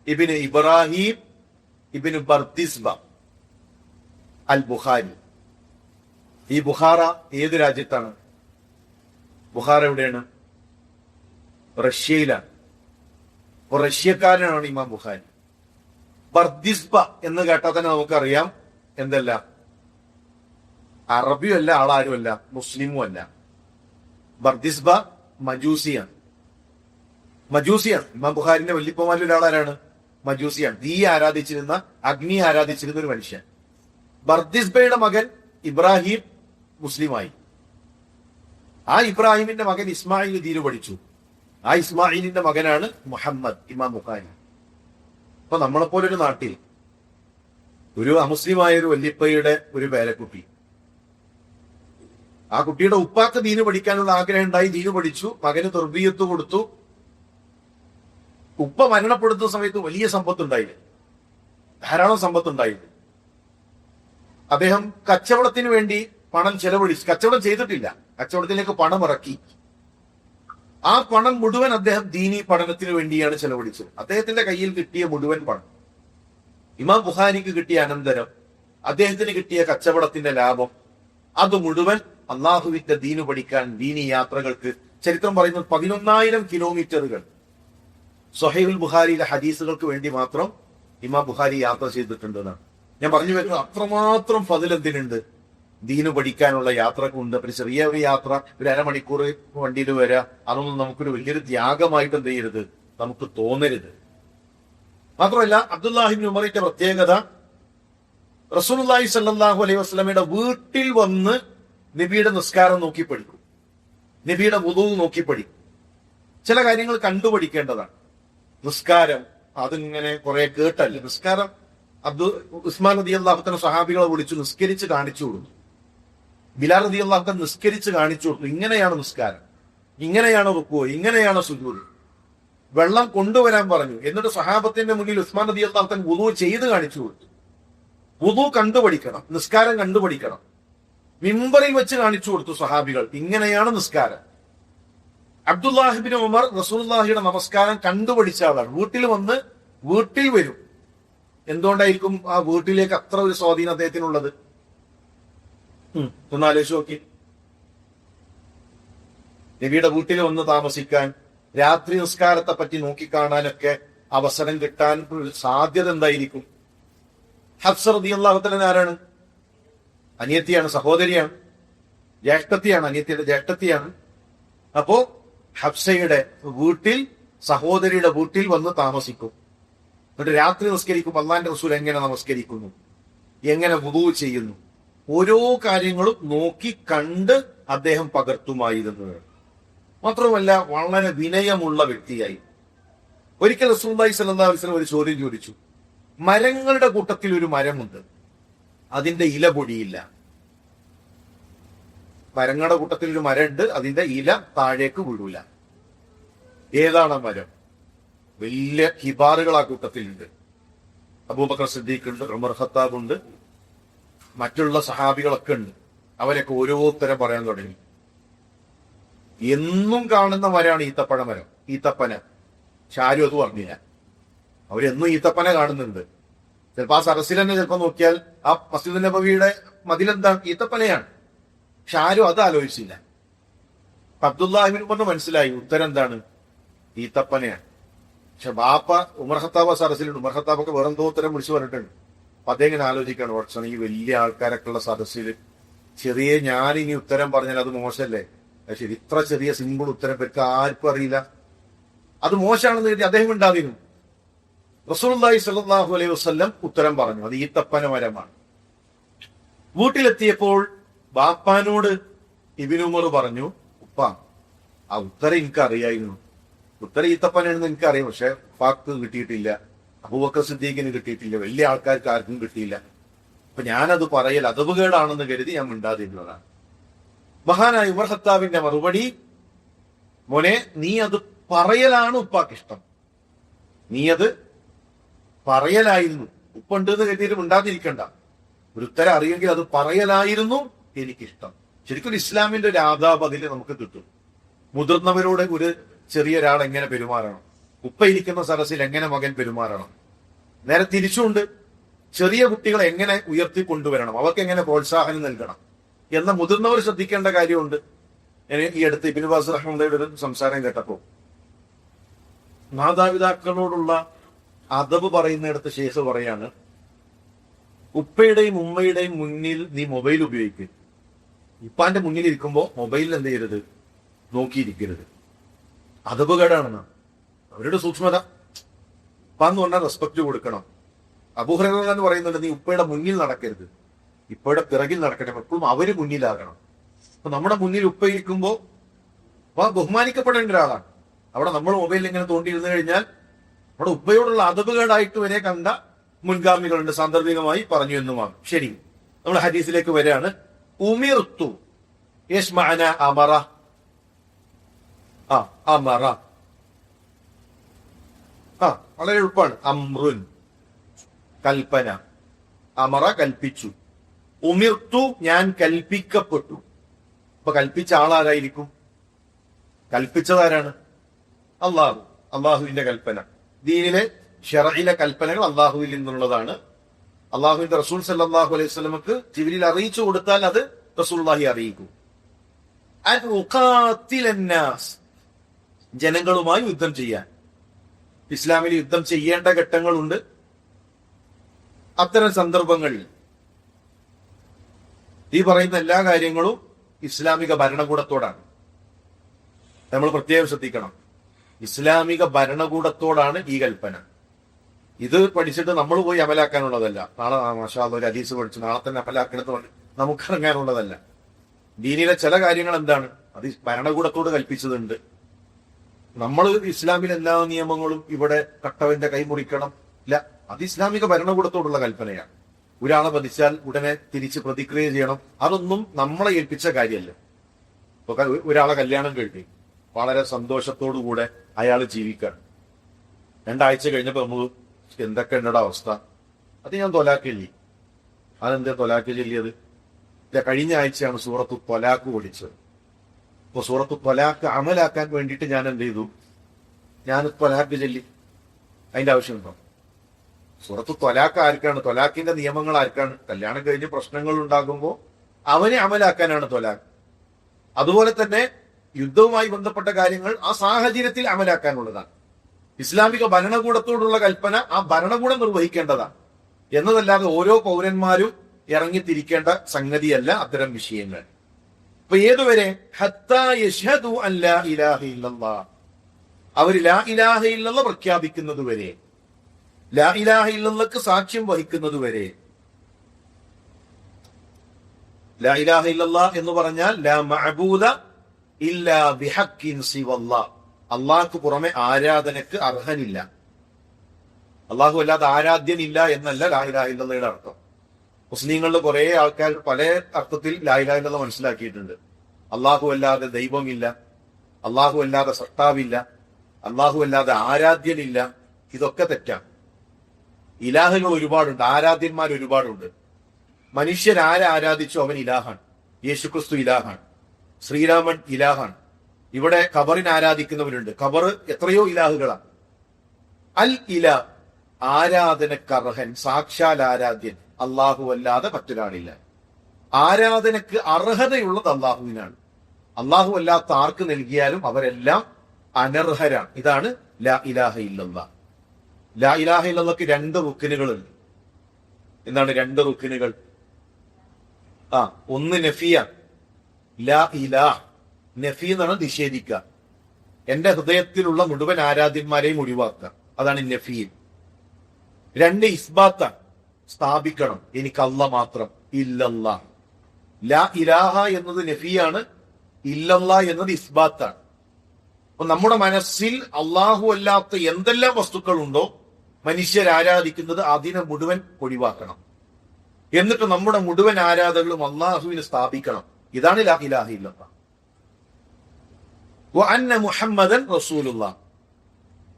ഇബിന് ഇബ്രാഹിം ഇബിന് ബർദിസ്ബ അൽ ബുഖാരി. ഈ ബുഖാറ ഏത് രാജ്യത്താണ്? ബുഖാറ എവിടെയാണ്? റഷ്യയിലാണ്. അപ്പൊ റഷ്യക്കാരനാണ് ഇമാം ബുഖാരി. ബർദിസ്ബ എന്ന് കേട്ടാൽ തന്നെ നമുക്കറിയാം എന്തല്ല, അറബിയും അല്ല, ആളാരുമല്ല, മുസ്ലിമും അല്ല. ബർദിസ്ബ മജൂസിയാണ്. ഇമാം ബുഖാരിന്റെ വല്യപ്പമാരിൽ ഒരാളാരാണ്? മജൂസിയാണ്. തീ ആരാധിച്ചിരുന്ന, അഗ്നി ആരാധിച്ചിരുന്ന ഒരു മനുഷ്യൻ. ബർദിസ്ബയുടെ മകൻ ഇബ്രാഹിം മുസ്ലിമായി. ആ ഇബ്രാഹിമിന്റെ മകൻ ഇസ്മായിൽ ദീന് പഠിച്ചു. ആ ഇസ്മായിലിന്റെ മകനാണ് മുഹമ്മദ് ഇമാം ബുഖാരി. അപ്പൊ നമ്മളെപ്പോലൊരു നാട്ടിൽ ഒരു അമുസ്ലിമായ ഒരു വല്യപ്പയുടെ ഒരു പേരക്കുട്ടി, ആ കുട്ടിയുടെ ഉപ്പാക്ക് ദീന് പഠിക്കാനുള്ള ആഗ്രഹം ഉണ്ടായി, ദീന് പഠിച്ചു, മകന് തർബിയത്ത് കൊടുത്തു. ഉപ്പ മരണപ്പെടുത്തുന്ന സമയത്ത് വലിയ സമ്പത്തുണ്ടായില്ല, ധാരാളം സമ്പത്തുണ്ടായില്ല. അദ്ദേഹം കച്ചവടത്തിന് വേണ്ടി പണം ചെലവഴിച്ചു. കച്ചവടം ചെയ്തിട്ടില്ല, കച്ചവടത്തിലേക്ക് പണം ഇറക്കി. ആ പണം മുഴുവൻ അദ്ദേഹം ദീനി പഠനത്തിന് വേണ്ടിയാണ് ചെലവഴിച്ചത്. അദ്ദേഹത്തിന്റെ കയ്യിൽ കിട്ടിയ മുഴുവൻ പണം, ഇമാം ബുഖാരിക്ക് കിട്ടിയ അനന്തരം അദ്ദേഹത്തിന് കിട്ടിയ കച്ചവടത്തിന്റെ ലാഭം, അത് മുഴുവൻ അള്ളാഹുവിന്റെ ദീന് പഠിക്കാൻ, ദീനി യാത്രകൾക്ക്. ചരിത്രം പറയുന്നത് 11,000 കിലോമീറ്ററുകൾ സ്വഹീഹുൽ ബുഖാരിയിലെ ഹദീസുകൾക്ക് വേണ്ടി മാത്രം ഇമാം ബുഖാരി യാത്ര ചെയ്തിട്ടുണ്ടെന്നാണ് ഞാൻ പറഞ്ഞു വരുന്നത്. അത്രമാത്രം ഫضل എന്തിനുണ്ട്? ദീന് പഠിക്കാനുള്ള യാത്രക്കുണ്ട്. ഒരു ചെറിയ ഒരു യാത്ര, ഒരു അരമണിക്കൂർ വണ്ടിയിൽ വരിക, അതൊന്നും നമുക്കൊരു വലിയൊരു ത്യാഗമായിട്ട് എന്ത് ചെയ്യരുത്, നമുക്ക് തോന്നരുത്. മാത്രമല്ല അബ്ദുല്ലാഹി ഇബ്നു ഉമറിന്റെ പ്രത്യേകത, റസൂലുള്ളാഹി സ്വല്ലല്ലാഹു അലൈഹി വസല്ലമയുടെ വീട്ടിൽ വന്ന് നബിയുടെ നിസ്കാരം നോക്കി പഠിക്കും, നബിയുടെ വുളൂ നോക്കി പഠിക്കും. ചില കാര്യങ്ങൾ കണ്ടുപഠിക്കേണ്ടതാണ്. നിസ്കാരം അതിങ്ങനെ കുറെ കേട്ടല്ല. നിസ്കാരം ഉസ്മാൻ റളിയല്ലാഹു അൻഹു സഹാബികളെ വിളിച്ചു നിസ്കരിച്ച് കാണിച്ചു കൊടുത്തു. ബിലാൽ റളിയല്ലാഹു അൻഹു നിസ്കരിച്ച് കാണിച്ചു കൊടുത്തു. ഇങ്ങനെയാണ് നിസ്കാരം, ഇങ്ങനെയാണ് റുക്കൂ, ഇങ്ങനെയാണ് സുജൂദ്. വെള്ളം കൊണ്ടുവരാൻ പറഞ്ഞു. എന്നിട്ട് സഹാബത്തിന്റെ മുന്നിൽ ഉസ്മാൻ റളിയല്ലാഹു അൻഹു വുളൂ ചെയ്ത് കാണിച്ചു കൊടുത്തു. വുളൂ കണ്ടുപഠിക്കണം, നിസ്കാരം കണ്ടുപഠിക്കണം. മിമ്പറിൽ വെച്ച് കാണിച്ചു കൊടുത്തു സഹാബികൾ, ഇങ്ങനെയാണ് നിസ്കാരം. അബ്ദുല്ലാഹിബ്നു ഉമർ റസൂലുള്ളാഹിയുടെ നമസ്കാരം കണ്ടുപഠിച്ച ആളാണ്. വീട്ടിൽ വന്ന് വീട്ടിൽ വരും. എന്തുകൊണ്ടായിരിക്കും ആ വീട്ടിലേക്ക് അത്ര ഒരു സ്വാധീനം അദ്ദേഹത്തിനുള്ളത്? ഒന്ന് ആലോചിച്ച് നോക്കി. നബിയുടെ വീട്ടിൽ വന്ന് താമസിക്കാൻ, രാത്രി നിസ്കാരത്തെ പറ്റി നോക്കിക്കാണാനൊക്കെ അവസരം കിട്ടാൻ സാധ്യത എന്തായിരിക്കും? ഹഫ്സ റളിയല്ലാഹു അൻഹ ആരാണ്? അനിയത്തിയാണ്, സഹോദരിയാണ്, ജ്യേഷ്ഠത്തിയാണ്, അനിയത്തിയുടെ ജ്യേഷ്ഠത്തിയാണ്. അപ്പോ ഹഫ്സയുടെ വീട്ടിൽ, സഹോദരിയുടെ വീട്ടിൽ വന്ന് താമസിക്കും. എന്നിട്ട് രാത്രി നിസ്കരിക്കും. അള്ളാന്റെ റസൂൽ എങ്ങനെ നമസ്കരിക്കുന്നു, എങ്ങനെ വുദൂ ചെയ്യുന്നു, ഓരോ കാര്യങ്ങളും നോക്കി കണ്ട് അദ്ദേഹം പകർത്തുമായിരുന്നു. മാത്രമല്ല വളരെ വിനയമുള്ള വ്യക്തിയായി. ഒരിക്കൽ റസൂലുള്ളാഹി സ്വല്ലല്ലാഹു അലൈഹി വസല്ലം ഒരു ചോദ്യം ചോദിച്ചു. മരങ്ങളുടെ കൂട്ടത്തിൽ ഒരു മരമുണ്ട്, അതിന്റെ ഇല പൊടിയില്ല. മരങ്ങളുടെ കൂട്ടത്തിൽ ഒരു മരമുണ്ട്, അതിന്റെ ഇല താഴേക്ക് വീഴൂല. ഏതാണ് മരം? വലിയ ഹിബാറുകൾ ആ കൂട്ടത്തിലുണ്ട്. അബൂബക്കർ സിദ്ദീഖ് ഉണ്ട്, ഉമർ ഖത്താബ് ഉണ്ട്, മറ്റുള്ള സഹാബികളൊക്കെ ഉണ്ട്. അവരൊക്കെ ഓരോരുത്തരം പറയാൻ തുടങ്ങി. എന്നും കാണുന്ന മരമാണ് ഈത്തപ്പഴ മരം, ഈത്തപ്പന. പക്ഷെ ആരും അത് പറഞ്ഞില്ല. അവരെന്നും ഈത്തപ്പന കാണുന്നുണ്ട്. ചിലപ്പോ ആ സരസിൽ തന്നെ ചിലപ്പോ നോക്കിയാൽ ആ മസ്ജിദ് നബവിയുടെ മതിലെന്താണ്? ഈത്തപ്പനയാണ്. പക്ഷെ ആരും അത് ആലോചിച്ചില്ല. അബ്ദുല്ലാഹിബ്നു ഉമറിന് മനസ്സിലായി ഉത്തരം എന്താണ്? ഈത്തപ്പനയാണ്. പക്ഷെ ബാപ്പ ഉമർ ഖത്താബ് സദസ്സിലുണ്ട്. ഉമർ ഖത്താബൊക്കെ വേറെന്തോ ഉത്തരം വിളിച്ചു പറഞ്ഞിട്ടുണ്ട്. അപ്പൊ അദ്ദേഹം ഇങ്ങനെ ആലോചിക്കാണ്, കുറച്ചാണ് ഈ വലിയ ആൾക്കാരൊക്കെ ഉള്ള സദസ്സിൽ ചെറിയ ഞാൻ ഇനി ഉത്തരം പറഞ്ഞാൽ അത് മോശമല്ലേ? ശരി, ഇത്ര ചെറിയ സിമ്പിൾ ഉത്തരം പേർക്ക് ആർക്കും അറിയില്ല, അത് മോശമാണെന്ന് കരുതി അദ്ദേഹം ഉണ്ടായിരുന്നു. റസൂലുള്ളാഹി സ്വല്ലല്ലാഹു അലൈഹി വസല്ലം ഉത്തരം പറഞ്ഞു, അത് ഈത്തപ്പന മരമാണ്. വീട്ടിലെത്തിയപ്പോൾ ബാപ്പാനോട് ഇബ്നു ഉമർ പറഞ്ഞു, ഉപ്പ ആ ഉത്തരം എനിക്ക് അറിയായിരുന്നു, ഉത്തരം ഈത്തപ്പനാണെന്ന് എനിക്കറിയാം, പക്ഷെ ഉപ്പാക്ക് കിട്ടിയിട്ടില്ല, അബൂബക്കർ സിദ്ദീഖിന് കിട്ടിയിട്ടില്ല, വലിയ ആൾക്കാർക്ക് ആർക്കും കിട്ടിയില്ല. അപ്പൊ ഞാനത് പറയൽ അദബുകേടാണെന്ന് കരുതി ഞാൻ മിണ്ടാതിരുന്നതാണ്. മഹാനായ ഉമർ ഖത്താബിന്റെ മറുപടി, മോനെ നീ അത് പറയലാണ് ഉപ്പാക്ക് ഇഷ്ടം, നീ അത് പറയലായിരുന്നു, ഉപ്പുണ്ട് എന്ന് കരുതിയിട്ട് മിണ്ടാതിരിക്കണ്ട. ഒരു ഉത്തരം അറിയെങ്കിൽ അത് പറയലായിരുന്നു എനിക്കിഷ്ടം. ശരിക്കും ഇസ്ലാമിന്റെ ഒരു ആദാബ് അതിൽ നമുക്ക് കിട്ടും. മുതിർന്നവരോട് ഒരു ചെറിയ ഒരാൾ എങ്ങനെ പെരുമാറണം, ഉപ്പ ഇരിക്കുന്ന സദസ്സിൽ എങ്ങനെ മകൻ പെരുമാറണം, നേരെ തിരിച്ചുകൊണ്ട് ചെറിയ കുട്ടികളെ എങ്ങനെ ഉയർത്തിക്കൊണ്ടുവരണം, അവർക്ക് എങ്ങനെ പ്രോത്സാഹനം നൽകണം എന്ന മുതിർന്നവർ ശ്രദ്ധിക്കേണ്ട കാര്യമുണ്ട്. ഈ അടുത്ത് ഇബ്നു ബാസ് റഹ്മത്തുള്ളാഹിയുടെ ഒരു സംസാരം കേട്ടപ്പോ മാതാപിതാക്കളോടുള്ള അദബ് പറയുന്നിടത്ത് ശേഷ പറയാണ്, ഉപ്പയുടെയും ഉമ്മയുടെയും മുന്നിൽ നീ മൊബൈൽ ഉപയോഗിക്കുക. ഉപ്പാന്റെ മുന്നിൽ ഇരിക്കുമ്പോ മൊബൈലിൽ എന്ത് ചെയ്യരുത്, നോക്കിയിരിക്കരുത്. അദബുകേടാണെന്ന് അവരുടെ സൂക്ഷ്മത. ഉപ്പാന്ന് പറഞ്ഞാൽ റെസ്പെക്ട് കൊടുക്കണം. അബൂ ഹുറൈറ എന്ന് പറയുന്നുണ്ട്, നീ ഉപ്പയുടെ മുന്നിൽ നടക്കരുത്, ഉപ്പയുടെ പിറകിൽ നടക്കണം, എപ്പോഴും അവര് മുന്നിലാകണം. അപ്പൊ നമ്മുടെ മുന്നിൽ ഉപ്പ ഇരിക്കുമ്പോ ബഹുമാനിക്കപ്പെടേണ്ട ഒരാളാണ്. അവിടെ നമ്മൾ മൊബൈലിൽ ഇങ്ങനെ തോണ്ടിയിരുന്നു കഴിഞ്ഞാൽ നമ്മുടെ ഉപ്പയോടുള്ള അദബുകേടായിട്ട് വരെ കണ്ട മുൻഗാമികളുണ്ട്, സാന്ദർഭികമായി പറഞ്ഞു എന്നുമാണ്. ശരി, നമ്മൾ ഹദീസിലേക്ക് വരികയാണ്. ഉമിർത്തു യസ്മഅന അമറ. അമറ വളരെ എളുപ്പമാണ്. അമ്രുൻ കൽപ്പന, അമറ കൽപ്പിച്ചു, ഉമിർത്തു ഞാൻ കൽപ്പിക്കപ്പെട്ടു. അപ്പൊ കൽപ്പിച്ച ആളാരായിരിക്കും? കൽപ്പിച്ചതാരാണ്? അള്ളാഹു. അള്ളാഹുവിന്റെ കൽപ്പന, ദീനിലെ ശറഇലെ കൽപ്പനകൾ അള്ളാഹുവിൽ നിന്നുള്ളതാണ്. അള്ളാഹുവിന്റെ റസൂൽ സല്ലല്ലാഹു അലൈഹി വസല്ലമക്ക് ജിബ്രീൽ അറിയിച്ചു കൊടുത്താൽ അത് റസൂലുള്ളാഹി അറിയിക്കും. അൻ ഉഖാതിലന്നാസ്, ജനങ്ങളുമായി യുദ്ധം ചെയ്യാൻ. ഇസ്ലാമിൽ യുദ്ധം ചെയ്യേണ്ട ഘട്ടങ്ങളുണ്ട്. അത്തരം സന്ദർഭങ്ങളിൽ ഈ പറയുന്ന എല്ലാ കാര്യങ്ങളും ഇസ്ലാമിക ഭരണകൂടത്തോടാണ്. നമ്മൾ പ്രത്യേകം ശ്രദ്ധിക്കണം, ഇസ്ലാമിക ഭരണകൂടത്തോടാണ് ഈ കൽപ്പന. ഇത് പഠിച്ചിട്ട് നമ്മൾ പോയി അമലാക്കാനുള്ളതല്ല. നാളെ മാഷാ അല്ലാഹ് ഒരു ഹദീസ് പഠിച്ചു നാളെ തന്നെ അമലാക്കണത് നമുക്ക് ഇറങ്ങാനുള്ളതല്ല. ദീനിലെ ചില കാര്യങ്ങൾ എന്താണ്, അത് ഭരണകൂടത്തോട് കൽപ്പിച്ചതുണ്ട്. നമ്മൾ ഇസ്ലാമിൽ എല്ലാ നിയമങ്ങളും ഇവിടെ കട്ടവന്റെ കൈ മുറിക്കണം ഇല്ല, അത് ഇസ്ലാമിക ഭരണകൂടത്തോടുള്ള കൽപ്പനയാണ്. ഒരാളെ വധിച്ചാൽ ഉടനെ തിരിച്ച് പ്രതിക്രിയ ചെയ്യണം, അതൊന്നും നമ്മളെ ഏൽപ്പിച്ച കാര്യമല്ല. ഇപ്പൊ ഒരാളെ കല്യാണം കഴിഞ്ഞു, വളരെ സന്തോഷത്തോടുകൂടെ അയാൾ ജീവിക്കാണ്. 2 ആഴ്ച കഴിഞ്ഞപ്പോ നമുക്ക് എന്തൊക്കെ ഉണ്ടോ അവസ്ഥ, അത് ഞാൻ തൊലാക്ക് ചൊല്ലി. അതെന്താ തൊലാക്ക് ചൊല്ലിയത്? കഴിഞ്ഞ ആഴ്ചയാണ് സൂറത്തു തൊലാക്ക് പഠിച്ചത്. അപ്പൊ സൂറത്തു തൊലാക്ക് അമലാക്കാൻ വേണ്ടിയിട്ട് ഞാൻ എന്ത് ചെയ്തു, ഞാൻ തൊലാക്ക് ചൊല്ലി. അതിന്റെ ആവശ്യമുണ്ടോ? സൂറത്തു തൊലാക്ക് ആർക്കാണ്? തൊലാക്കിന്റെ നിയമങ്ങൾ ആർക്കാണ്? കല്യാണം കഴിഞ്ഞ് പ്രശ്നങ്ങൾ ഉണ്ടാകുമ്പോൾ അവനെ അമലാക്കാനാണ് തൊലാക്ക്. അതുപോലെ തന്നെ യുദ്ധവുമായി ബന്ധപ്പെട്ട കാര്യങ്ങൾ ആ സാഹചര്യത്തിൽ അമലാക്കാനുള്ളതാണ്. ഇസ്ലാമിക ഭരണകൂടത്തോടുള്ള കൽപ്പന ആ ഭരണകൂടം നിർവഹിക്കേണ്ടതാണ് എന്നതല്ലാതെ ഓരോ പൗരന്മാരും ഇറങ്ങിത്തിരിക്കേണ്ട സംഗതിയല്ല അത്തരം വിഷയങ്ങൾ. അപ്പൊ ഏതുവരെ? ഹത്താ യശ്ഹദു അൻ ലാ ഇലാഹ ഇല്ലല്ലാഹ്, അവർ ലാ ഇലാഹ ഇല്ലല്ലാഹ് പ്രഖ്യാപിക്കുന്നതുവരെ, ലാ ഇലാഹ ഇല്ലല്ലാഹ്ക്ക് സാക്ഷ്യം വഹിക്കുന്നതുവരെ. ലാ ഇലാഹ ഇല്ലല്ലാഹ് എന്ന് പറഞ്ഞാൽ ലാ മഅബൂദ ഇല്ലാ ബിഹഖ്ഖിൻ സിവല്ലാഹ്, അള്ളാഹ്ക്ക് പുറമെ ആരാധനക്ക് അർഹനില്ല, അള്ളാഹു അല്ലാതെ ആരാധ്യനില്ല എന്നല്ല ലാ ഇലാഹ ഇല്ലല്ലാഹയുടെ അർത്ഥം. മുസ്ലിങ്ങളിൽ കുറെ ആൾക്കാർ പല അർത്ഥത്തിൽ ലാ ഇലാഹ ഇല്ലല്ലാഹ് മനസ്സിലാക്കിയിട്ടുണ്ട്. അള്ളാഹു അല്ലാതെ ദൈവമില്ല, അള്ളാഹു അല്ലാതെ സത്താവില്ല, അള്ളാഹു അല്ലാതെ ആരാധ്യനില്ല. ഇതൊക്കെ തെറ്റാണ്. ഇലാഹുകൾ ഒരുപാടുണ്ട്, ആരാധ്യന്മാർ ഒരുപാടുണ്ട്. മനുഷ്യൻ ആരെ ആരാധിച്ചു അവൻ ഇലാഹാണ്. യേശുക്രിസ്തു ഇലാഹാണ്, ശ്രീരാമൻ ഇലാഹാണ്. ഇവിടെ ഖബറിനെ ആരാധിക്കുന്നവരുണ്ട്. ഖബർ എത്രയോ ഇലാഹുകളാണ്. അൽ ഇലാ, ആരാധനക്കർഹൻ, സാക്ഷാൽ ആരാധ്യൻ അള്ളാഹു അല്ലാതെ മറ്റൊരാളില്ല. ആരാധനക്ക് അർഹതയുള്ളത് അള്ളാഹുവിനാണ്. അള്ളാഹു അല്ലാത്ത ആർക്ക് നൽകിയാലും അവരെല്ലാം അനർഹരാണ്. ഇതാണ് ലാ ഇലാഹ ഇല്ലല്ലാഹ്. ലാ ഇലാഹ ഇല്ലല്ലാഹ്ക്ക് 2 റുക്നുകളുണ്ട്. എന്താണ് 2 റുക്നുകൾ? ഒന്ന് നഫിയ, ലാ ഇലാഹ, നഫി എന്നാണ് നിഷേധിക്കുക. എന്റെ ഹൃദയത്തിലുള്ള മുഴുവൻ ആരാധ്യന്മാരെയും ഒഴിവാക്കുക, അതാണ് നഫി. 2 ഇസ്ബാത്താണ്, സ്ഥാപിക്കണം, എനിക്ക് അല്ലാഹ് മാത്രം. ഇല്ലല്ലാഹ്, ലാ ഇലാഹ എന്നത് നഫിയാണ്, ഇല്ലല്ലാഹ് എന്നത് ഇസ്ബാത്താണ്. അപ്പൊ നമ്മുടെ മനസ്സിൽ അള്ളാഹു അല്ലാത്ത എന്തെല്ലാം വസ്തുക്കളുണ്ടോ മനുഷ്യർ ആരാധിക്കുന്നത് അതിനെ മുഴുവൻ ഒഴിവാക്കണം. എന്നിട്ട് നമ്മുടെ മുഴുവൻ ആരാധനകളും അള്ളാഹുവിന് സ്ഥാപിക്കണം. ഇതാണ് ലാ ഇലാഹ ഇല്ലല്ലാഹ്. വ അന്ന മുഹമ്മദൻ റസൂലുള്ളാഹ്,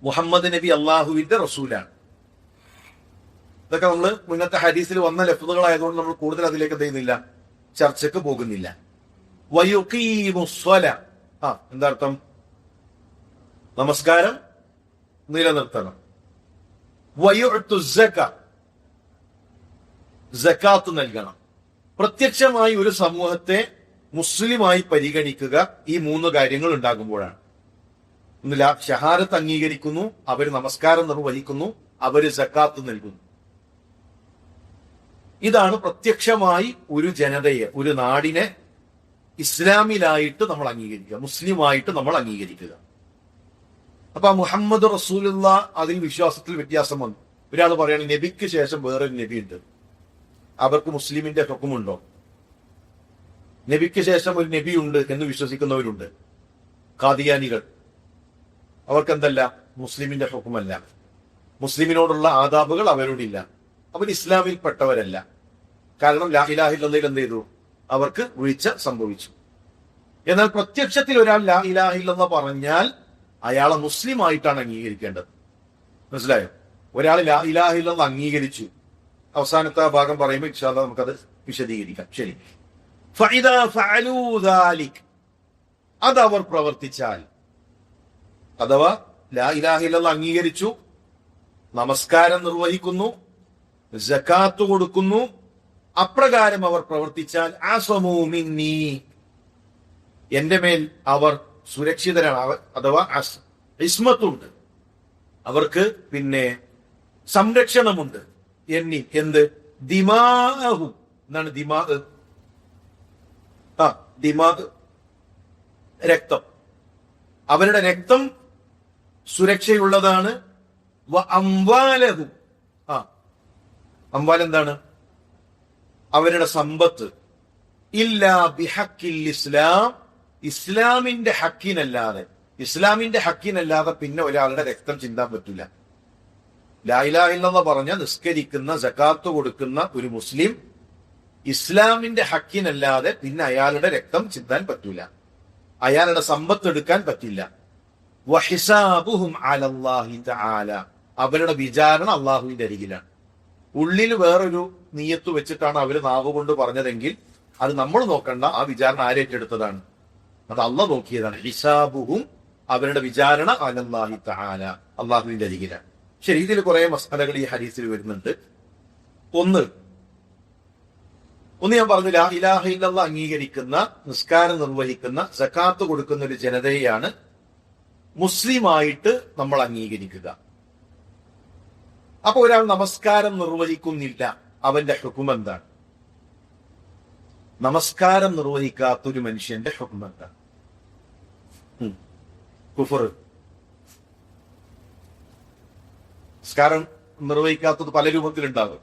മുഹമ്മദ് നബി അള്ളാഹുവിന്റെ റസൂലാണ്. ഇതൊക്കെ നമ്മൾ മുന്നത്തെ ഹദീസിൽ വന്ന ലഫ്ളുകളായതുകൊണ്ട് നമ്മൾ കൂടുതൽ അതിലേക്ക് എന്ത് ചെയ്യുന്നില്ല, ചർച്ചയ്ക്ക് പോകുന്നില്ല. വയുഖീമുസ്സല, എന്താ അർത്ഥം? നമസ്കാരം നിലനിർത്തണം. വയുഅ്തു സക, സകാത്ത് നൽകണം. പ്രത്യക്ഷമായി ഒരു സമൂഹത്തെ മുസ്ലിമായി പരിഗണിക്കുക ഈ 3 കാര്യങ്ങൾ ഉണ്ടാകുമ്പോഴാണ്. ഒന്നില്ല, ഷഹാദത്ത് അംഗീകരിക്കുന്നു, അവർ നമസ്കാരം നിർവഹിക്കുന്നു, അവര് സക്കാത്ത് നൽകുന്നു. ഇതാണ് പ്രത്യക്ഷമായി ഒരു ജനതയെ, ഒരു നാടിനെ ഇസ്ലാമിലായിട്ട് നമ്മൾ അംഗീകരിക്കുക, മുസ്ലിമായിട്ട് നമ്മൾ അംഗീകരിക്കുക. അപ്പൊ മുഹമ്മദ് റസൂലുള്ള അതിൽ വിശ്വാസത്തിൽ വ്യത്യാസം വന്നു. ഒരാൾ പറയുകയാണ് നബിക്ക് ശേഷം വേറൊരു നബി ഉണ്ട്, അവർക്ക് മുസ്ലിമിന്റെ ഹുക്കുമുണ്ടോ? നബിക്ക് ശേഷം ഒരു നബി ഉണ്ട് എന്ന് വിശ്വസിക്കുന്നവരുണ്ട്, ഖാദിയാനികൾ. അവർക്കെന്തല്ല, മുസ്ലിമിന്റെ ഹുക്കുമല്ല, മുസ്ലിമിനോടുള്ള ആദാബുകൾ അവരോടില്ല, അവർ ഇസ്ലാമിൽ പെട്ടവരല്ല. കാരണം ലാ ഇലാഹ ഇല്ലല്ലാഹ് എന്ത് ചെയ്തു, അവർക്ക് വീഴ്ച സംഭവിച്ചു. എന്നാൽ പ്രത്യക്ഷത്തിൽ ഒരാൾ ലാ ഇലാഹ ഇല്ലല്ലാഹ് പറഞ്ഞാൽ അയാളെ മുസ്ലിം ആയിട്ടാണ് അംഗീകരിക്കേണ്ടത്. മനസ്സിലായോ? ഒരാൾ ലാ ഇലാഹ ഇല്ലല്ലാഹ് അംഗീകരിച്ചു, അവസാനത്തെ ഭാഗം പറയുമ്പോൾ ഇൻഷാ അല്ലാഹ് നമുക്കത് വിശദീകരിക്കാം. ശരി. ഫഇദാ ഫഅലൂ ദാലിക്, അതവർ പ്രവർത്തിച്ചാൽ, അഥവാ ലാ ഇലാഹ ഇല്ലല്ലാഹ് അംഗീകരിച്ചു, നമസ്കാരം നിർവഹിക്കുന്നു, സകാത്ത് കൊടുക്കുന്നു, അപ്രകാരം അവർ പ്രവർത്തിച്ചാൽ അസ്മൂ മിന്നീ, എന്റെ മേൽ അവർ സുരക്ഷിതരാണ്, അഥവാ ഇസ്മത്തുണ്ട്, അവർക്ക് പിന്നെ സംരക്ഷണമുണ്ട്. എന്ത്? ദിമാഹു എന്നാണ്. ദിമാഗ് രക്തം, അവരുടെ രക്തം സുരക്ഷയുള്ളതാണ്. അംവാലഹു, അംവാൽ എന്താണ്? അവരുടെ സമ്പത്ത്. ഇല്ലാ ബിഹഖിൽ ഇസ്ലാം, ഇസ്ലാമിന്റെ ഹക്കിനല്ലാതെ, ഇസ്ലാമിന്റെ ഹക്കിനല്ലാതെ പിന്നെ ഒരാളുടെ രക്തം ചിന്താൻ പറ്റില്ല. ലാ ഇലാഹ ഇല്ലല്ലാഹ് പറഞ്ഞ നിസ്കരിക്കുന്ന സകാത്ത് കൊടുക്കുന്ന ഒരു മുസ്ലിം ഇസ്ലാമിന്റെ ഹക്കിനല്ലാതെ പിന്നെ അയാളുടെ രക്തം ചിന്താൻ പറ്റൂല, അയാളുടെ സമ്പത്ത് എടുക്കാൻ പറ്റില്ല. വഹിസാബുഹും അലല്ലാഹി തആല, അവരുടെ വിചാരണ അള്ളാഹുവിന്റെ അരികിലാണ്. ഉള്ളിൽ വേറൊരു നീയത്ത് വെച്ചിട്ടാണ് അവര് നാവ് കൊണ്ട് പറഞ്ഞതെങ്കിൽ അത് നമ്മൾ നോക്കണ്ട, ആ വിചാരണ ആരേറ്റെടുത്തതാണ്? അത് അള്ളാഹ് നോക്കിയതാണ്. ഹിസാബുഹും, അവരുടെ വിചാരണ അലല്ലാഹി തആല, അള്ളാഹുവിന്റെ അരികിലാണ്. ശരി, ഇതിൽ കുറെ മസാലകൾ ഈ ഹദീസിൽ വരുന്നുണ്ട്. ഒന്ന് ഞാൻ പറഞ്ഞു, ലാ ഇലാഹ ഇല്ലല്ലാഹ് അംഗീകരിക്കുന്ന, നിസ്കാരം നിർവഹിക്കുന്ന, സകാത്ത് കൊടുക്കുന്ന ഒരു ജനതയെയാണ് മുസ്ലിമായിട്ട് നമ്മൾ അംഗീകരിക്കുക. അപ്പൊ ഒരാൾ നമസ്കാരം നിർവഹിക്കുന്നില്ല, അവന്റെ ഹുക്ം എന്താണ്? നമസ്കാരം നിർവഹിക്കാത്തൊരു മനുഷ്യന്റെ ഹുക്ം എന്താണ്? കുഫർ. നിസ്കാരം നിർവഹിക്കാത്തത് പല രൂപത്തിലുണ്ടാകും.